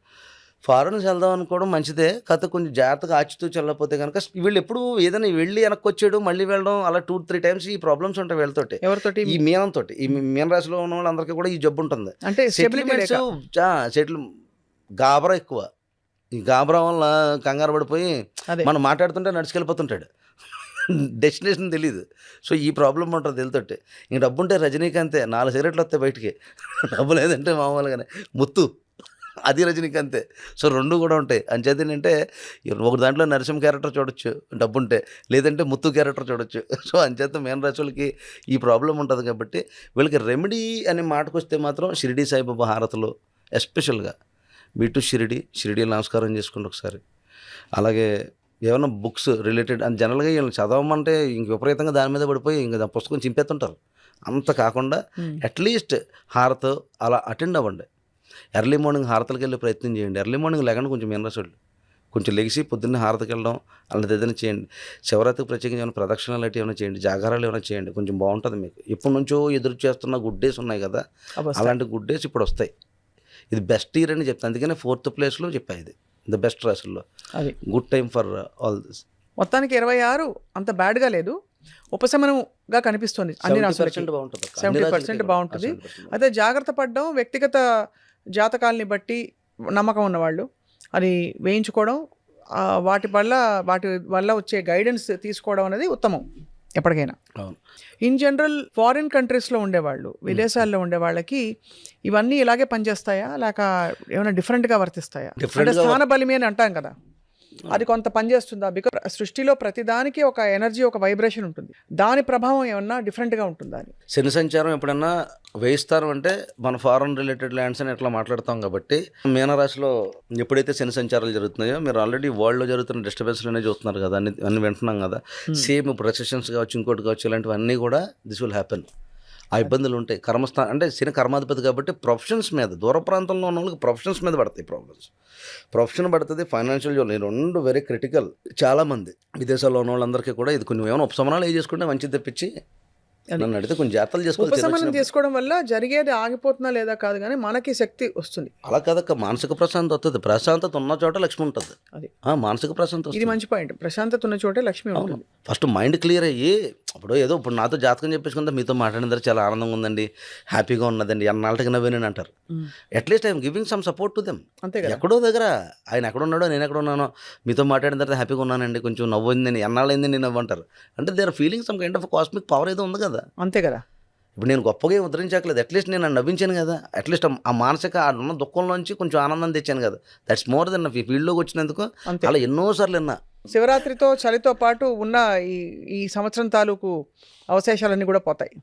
ఫారెన్స్ వెళ్దాం అనుకోవడం మంచిదే, కాకపోతే కొంచెం జాగ్రత్తగా ఆచితూ చెల్లకపోతే కనుక వీళ్ళు ఎప్పుడు ఏదైనా వెళ్ళి వెనక్కి వచ్చేయడం మళ్ళీ వెళ్ళడం అలా 2-3 టైమ్స్ ఈ ప్రాబ్లమ్స్ ఉంటాయి వీళ్ళతోటి. ఎవరితోటి? ఈ మీనంతో. ఈ మీన రాశిలో ఉన్న వాళ్ళందరికీ కూడా ఈ జబ్బు ఉంటుంది. అంటే సెటిల్ గాబరా ఎక్కువ. ఈ గాబరా వల్ల కంగారు పడిపోయి మనం మాట్లాడుతుంటే నడుచుకెళ్ళిపోతుంటాడు, డెస్టినేషన్ తెలియదు. సో ఈ ప్రాబ్లం ఉంటుంది వీళ్ళతోటి. ఇంక డబ్బు ఉంటే రజనీకాంతే, 4 సిగరెట్లు వస్తాయి బయటికి, డబ్బు లేదంటే మామూలుగానే ముత్తు, అది రజనీకాంతే. సో 2 కూడా ఉంటాయి. అంచేది ఏంటంటే ఒక దాంట్లో నరసింహ క్యారెక్టర్ చూడొచ్చు డబ్బు ఉంటే, లేదంటే ముత్తు క్యారెక్టర్ చూడొచ్చు. సో అంచేత మీన రాశి వాళ్ళకి ఈ ప్రాబ్లం ఉంటుంది కాబట్టి వీళ్ళకి రెమెడీ అనే మాటకు వస్తే మాత్రం షిరిడి సాయిబాబా హారతులు, ఎస్పెషల్గా బీటు షిరిడి నమస్కారం చేసుకోండి ఒకసారి. అలాగే ఏమైనా బుక్స్ రిలేటెడ్ అని జనరల్గా వీళ్ళని చదవమంటే ఇంక విపరీతంగా దాని మీద పడిపోయి ఇంకా పుస్తకం చింపేస్తుంటారు. అంత కాకుండా అట్లీస్ట్ హారత్ అలా అటెండ్ అవ్వండి. ఎర్లీ మార్నింగ్ హారతలకు వెళ్ళే ప్రయత్నం చేయండి. ఎర్లీ మార్నింగ్ లేకుండా కొంచెం మీన రాశి వాళ్ళు కొంచెం లెగిసి పొద్దున్నే హారతికి వెళ్ళడం అలాంటిది ఏదైనా చేయండి. శివరాత్రికి ప్రత్యేకంగా ఏమైనా ప్రదక్షిణలు లాంటివి ఏమైనా చేయండి, జాగారాలు ఏమైనా చేయండి, కొంచెం బాగుంటుంది మీకు. ఎప్పటి నుంచో ఎదురు చేస్తున్న గుడ్ డేస్ ఉన్నాయి కదా, అలాంటి గుడ్ డేస్ ఇప్పుడు వస్తాయి. ఇది బెస్ట్ ఇయర్ అని చెప్తాను, అందుకనే 4th ప్లేస్లో చెప్పాను ఇది ద బెస్ట్ రాశుల్లో. అది good time for all this. మొత్తానికి 26 అంత బ్యాడ్గా లేదు, ఉపశమనంగా కనిపిస్తుంది అన్ని రాశులకి. 70% బాగుంటుంది. అదే జాగ్రత్త పడడం, వ్యక్తిగత జాతకాలని బట్టి నమ్మకం ఉన్నవాళ్ళు అది వేయించుకోవడం, వాటి వల్ల వచ్చే గైడెన్స్ తీసుకోవడం అనేది ఉత్తమం ఎప్పటికైనా. ఇన్ జనరల్ ఫారిన్ కంట్రీస్లో ఉండేవాళ్ళు, విదేశాల్లో ఉండే వాళ్ళకి ఇవన్నీ ఇలాగే పనిచేస్తాయా, లేక ఏమైనా డిఫరెంట్గా వర్తిస్తాయా? అంటే స్థాన బలిమి అని అంటాం కదా, అది కొంత పనిచేస్తుందా? బికాజ్ సృష్టిలో ప్రతిదానికి ఒక ఎనర్జీ, ఒక వైబ్రేషన్ ఉంటుంది, దాని ప్రభావం ఏమన్నా డిఫరెంట్గా ఉంటుందా అని. శని సంచారం ఎప్పుడన్నా వేయిస్తారు అంటే మన ఫారెన్ రిలేటెడ్ ల్యాండ్స్ అని ఎట్లా మాట్లాడతాం కాబట్టి, మీనరాశిలో ఎప్పుడైతే శని సంచారాలు జరుగుతున్నాయో మీరు ఆల్రెడీ వరల్డ్లో జరుగుతున్న డిస్టర్బెన్స్లోనే చూస్తున్నారు కదా, అన్ని వింటున్నాం కదా. సేమ్ ఇప్పుడు రెసెషన్స్ కావచ్చు, ఇంకోటి కావచ్చు, ఇలాంటివన్నీ కూడా దిస్ విల్ హ్యాపెన్. ఆ ఇబ్బందులు ఉంటాయి. కర్మస్థానం అంటే శని కర్మాధిపతి కాబట్టి ప్రొఫెషన్స్ మీద, దూర ప్రాంతంలో ఉన్న వాళ్ళకి ప్రొఫెషన్స్ మీద పడతాయి ప్రాబ్లమ్స్. ప్రొఫెషన్ పడుతుంది, ఫైనాన్షియల్ జోన్, ఈ రెండు వెరీ క్రిటికల్. చాలామంది విదేశాల్లో ఉన్న వాళ్ళందరికీ కూడా ఇది కొన్ని ఏమైనా ఉపశమనాలు చేసుకుంటే మంచిది తెప్పించి నన్ను అడిగితే కొంచెం జాగ్రత్తలు చేసుకోవాలి. ఉపశమనం తీసుకోవడం వల్ల జరిగేది ఆగిపోతున్నా లేదా కాదు, కానీ మనకి శక్తి వస్తుంది. అలా కాదక్క, మానసిక ప్రశాంతత వస్తుంది. ప్రశాంతత ఉన్న చోట లక్ష్మి ఉంటుంది. అది మానసిక ప్రశాంతత, ఇది మంచి పాయింట్. ప్రశాంతత ఉన్న చోటే లక్ష్మి ఉంటుంది. ఫస్ట్ మైండ్ క్లియర్ అయ్యి, ఇప్పుడు నాతో జాతకం చెప్పించుకుంటే మీతో మాట్లాడిన తర్వాత చాలా ఆనందంగా ఉందండి, హ్యాపీగా ఉన్నదండి, అన్నాళ్ళకి నవ్వేనని అంటారు. At least I'm giving some support to them. అంతే కదా, ఎక్కడో దగ్గర ఆయన ఎక్కడున్నాడో నేను ఎక్కడ ఉన్నానో, మీతో మాట్లాడిన తర్వాత హ్యాపీగా ఉన్నానండి, కొంచెం నవ్వుందని, ఎన్నాళ్ళైంది నేను నవ్వంటారు అంటే they are feeling some kind of cosmic power ఏదో ఉంది కదా. అంతే కదా. ఇప్పుడు నేను గొప్పగా ఏం ఉద్ధరించట్లేదు, అట్లీస్ట్ నేను నవ్వించాను కదా, అట్లీస్ట్ ఆ మానసిక ఉన్న దుఃఖంలోంచి కొంచెం ఆనందం తెచ్చాను కదా. దట్స్ మోర్ దెన్ ఈ ఫీల్డ్లోకి వచ్చినందుకు అలా ఎన్నోసార్లు విన్నా. శివరాత్రితో చలితో పాటు ఉన్న ఈ సంవత్సరం తాలూకు అవశేషాలన్నీ కూడా పోతాయి.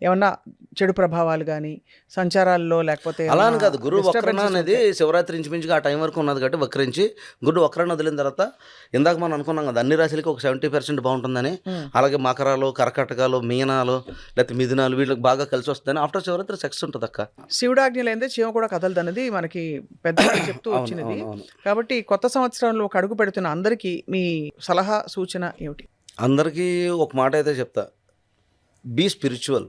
ఏమన్నా చెడు ప్రభావాలు కానీ సంచారాల్లో, లేకపోతే అలా అని కాదు. గురువు వక్రణ అనేది శివరాత్రి ఇంచుమించుగా ఆ టైం వరకు ఉన్నది కాబట్టి వక్రించి గురువు వక్రణ వదిలిన తర్వాత ఇందాక మనం అనుకున్నాం కదా, అన్ని రాశులకి ఒక 70% బాగుంటుందని. అలాగే మకరాలు, కర్కాటకాలు, మీనాలు, లేకపోతే మిథునాలు వీళ్ళకి బాగా కలిసి వస్తుందని. ఆఫ్టర్ శివరాత్రి సెక్స్ ఉంటుంది అక్క. శివుడాజ్ఞలైందే చీమ కూడా కదలదు అనేది మనకి పెద్దగా చెప్తూ వచ్చినది. కాబట్టి కొత్త సంవత్సరంలో ఒక అడుగు పెడుతున్న అందరికీ మీ సలహా, సూచన ఏమిటి? అందరికీ ఒక మాట అయితే చెప్తా, బీ స్పిరిచువల్.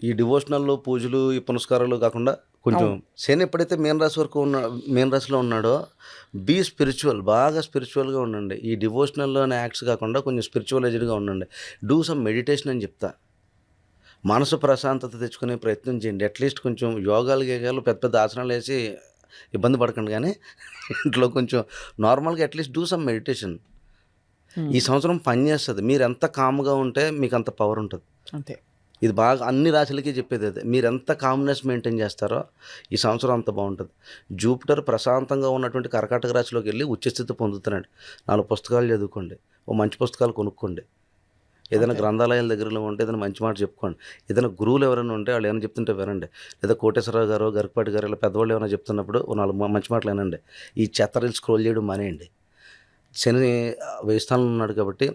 ఈ డివోషనల్ పూజలు, ఈ పునస్కారాలు కాకుండా కొంచెం శని ఎప్పుడైతే మీన రాశిలో ఉన్నాడో, బీ స్పిరిచువల్, బాగా స్పిరిచువల్గా ఉండండి. ఈ డివోషనల్ అనే యాక్ట్స్ కాకుండా కొంచెం స్పిరిచువలైజ్డ్గా ఉండండి. డూ సమ్ మెడిటేషన్ అని చెప్తా. మనసు ప్రశాంతత తెచ్చుకునే ప్రయత్నం చేయండి. అట్లీస్ట్ కొంచెం యోగాలు పెద్ద పెద్ద ఆసనాలు వేసి ఇబ్బంది పడకండి, కానీ ఇంట్లో కొంచెం నార్మల్గా అట్లీస్ట్ డూ సమ్ మెడిటేషన్. ఈ సంవత్సరం పని చేస్తుంది. మీరు ఎంత కామ్గా ఉంటే మీకు అంత పవర్ ఉంటుంది. అంతే. ఇది బాగా అన్ని రాశులకి చెప్పేది అదే. మీరు ఎంత కామ్నెస్ మెయింటైన్ చేస్తారో ఈ సంవత్సరం అంత బాగుంటుంది. జూపిటర్ ప్రశాంతంగా ఉన్నటువంటి కర్కాటక రాశిలోకి వెళ్ళి ఉచ్చస్థితి పొందుతున్నాడు. 4 పుస్తకాలు చదువుకోండి, మంచి పుస్తకాలు కొనుక్కోండి, ఏదైనా గ్రంథాలయాల దగ్గరలో ఉంటే ఏదైనా మంచి మాట చెప్పుకోండి, ఏదైనా గురువులు ఎవరైనా ఉంటే వాళ్ళు ఏమైనా చెప్తుంటే వినండి, లేదా కోటేశ్వరరావు గారు, గరికపాటి గారు ఇలా పెద్దవాళ్ళు ఏమైనా చెప్తున్నప్పుడు 4 మంచి మాటలు వినండి. ఈ చెత్తరీలు స్క్రోల్ చేయడం మానేయండి. శని వేయిస్థానంలో ఉన్నాడు కాబట్టి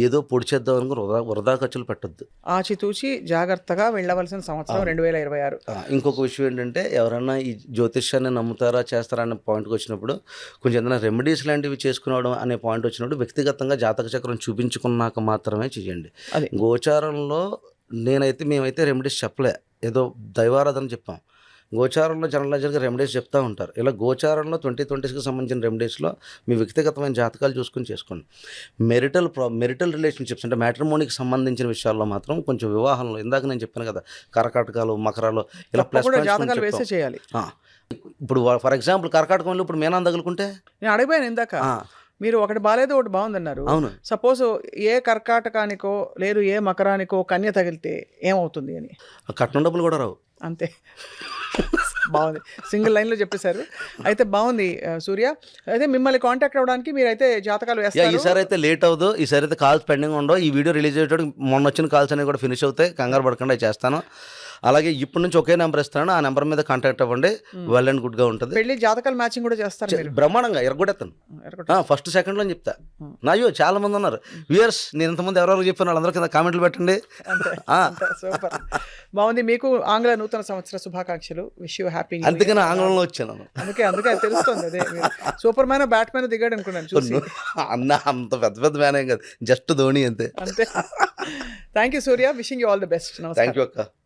ఏదో పొడి చేద్దాం అనుకుని వృధా ఖర్చులు పెట్టద్దు. ఆచితూచి జాగ్రత్తగా వెళ్ళవలసిన సంవత్సరం 2026. ఇంకొక విషయం ఏంటంటే, ఎవరైనా ఈ జ్యోతిష్యాన్ని నమ్ముతారా చేస్తారా అనే పాయింట్కి వచ్చినప్పుడు, కొంచెం ఏదైనా రెమెడీస్ లాంటివి చేసుకునడం అనే పాయింట్ వచ్చినప్పుడు వ్యక్తిగతంగా జాతక చక్రం చూపించుకున్నాక మాత్రమే చేయండి. గోచారంలో మేమైతే రెమెడీస్ చెప్పలే, ఏదో దైవారాధన చెప్పాం. గోచారంలో జనరల్గా రెమెడీస్ చెప్తూ ఉంటారు. ఇలా గోచారంలో 2020కి సంబంధించిన రెమెడీస్లో మీ వ్యక్తిగతమైన జాతకాలు చూసుకొని చేసుకోండి. మెరిటల్ రిలేషన్షిప్స్ అంటే మ్యాట్రిమోనీకి సంబంధించిన విషయాల్లో మాత్రం కొంచెం వివాహంలో, ఇందాక నేను చెప్పాను కదా, కర్కాటకాలు, మకరాలు ఇలా ప్లస్ జాతకాలు వేసే చేయాలి. ఇప్పుడు ఫర్ ఎగ్జాంపుల్ కర్కాటకంలో ఇప్పుడు మీనా తగులుకుంటే, నేను అడిగిపోయాను ఇందాక, మీరు ఒకటి బాగాలేదు ఒకటి బాగుందన్నారు. అవును. సపోజ్ ఏ కర్కాటకానికో లేదు ఏ మకరానికో కన్య తగిలితే ఏమవుతుంది అని. కట్నం డబ్బులు కూడా రావు. అంతే. బాగుంది, సింగిల్ లైన్లో చెప్పేశారు. అయితే బాగుంది సూర్య. అయితే మిమ్మల్ని కాంటాక్ట్ అవ్వడానికి మీరైతే జాతకాలు వేస్తారు. ఈసారి అయితే లేట్ అవ్వదు, ఈసారి అయితే కాల్స్ పెండింగ్ ఉండవు. ఈ వీడియో రిలీజ్ అయ్యేటప్పుడు మొన్న వచ్చిన కాల్స్ అనేవి కూడా ఫినిష్ అవుతాయి, కంగారు పడకుండా చేస్తాను. అలాగే ఇప్పటి నుంచి ఒకే నెంబర్ ఇస్తాను, ఆ నెంబర్ మీద కాంటాక్ట్ అవ్వండి, వెల్ అండ్ గుడ్గా ఉంటుంది. పెళ్లి జాతకాలు మ్యాచింగ్ కూడా చేస్తారు మీరు? బ్రహ్మాండంగా ఎరగొడేస్తాను ఎరగొట్ట- ఫస్ట్ సెకండ్లో అని చెప్తా. నాయో చాలా మంది ఉన్నారు వ్యూయర్స్, నేను ఇంతమంది ఎవరెవరు చెప్పాను వాళ్ళందరూ కింద కామెంట్లు పెట్టండి. అంతే ఆ, అంతే, సూపర్. బాగుంది. మీకు ఆంగ్ల నూతన సంవత్సర శుభాకాంక్షలు. Wish you happy. అందుకని ఆంగ్లంలో వచ్చాను. అందుకే అది తెలుస్తుంది. అదే సూపర్ మ్యాన్ బ్యాట్మెన్ దిగాడు అనుకున్నాను చూసి. అన్న అంత పెద్ద పెద్ద మ్యాన్ ఏం కాదు, జస్ట్ ధోని అంతే. అంతే. Thank you Surya, wishing you all the best. Thank you అక్క.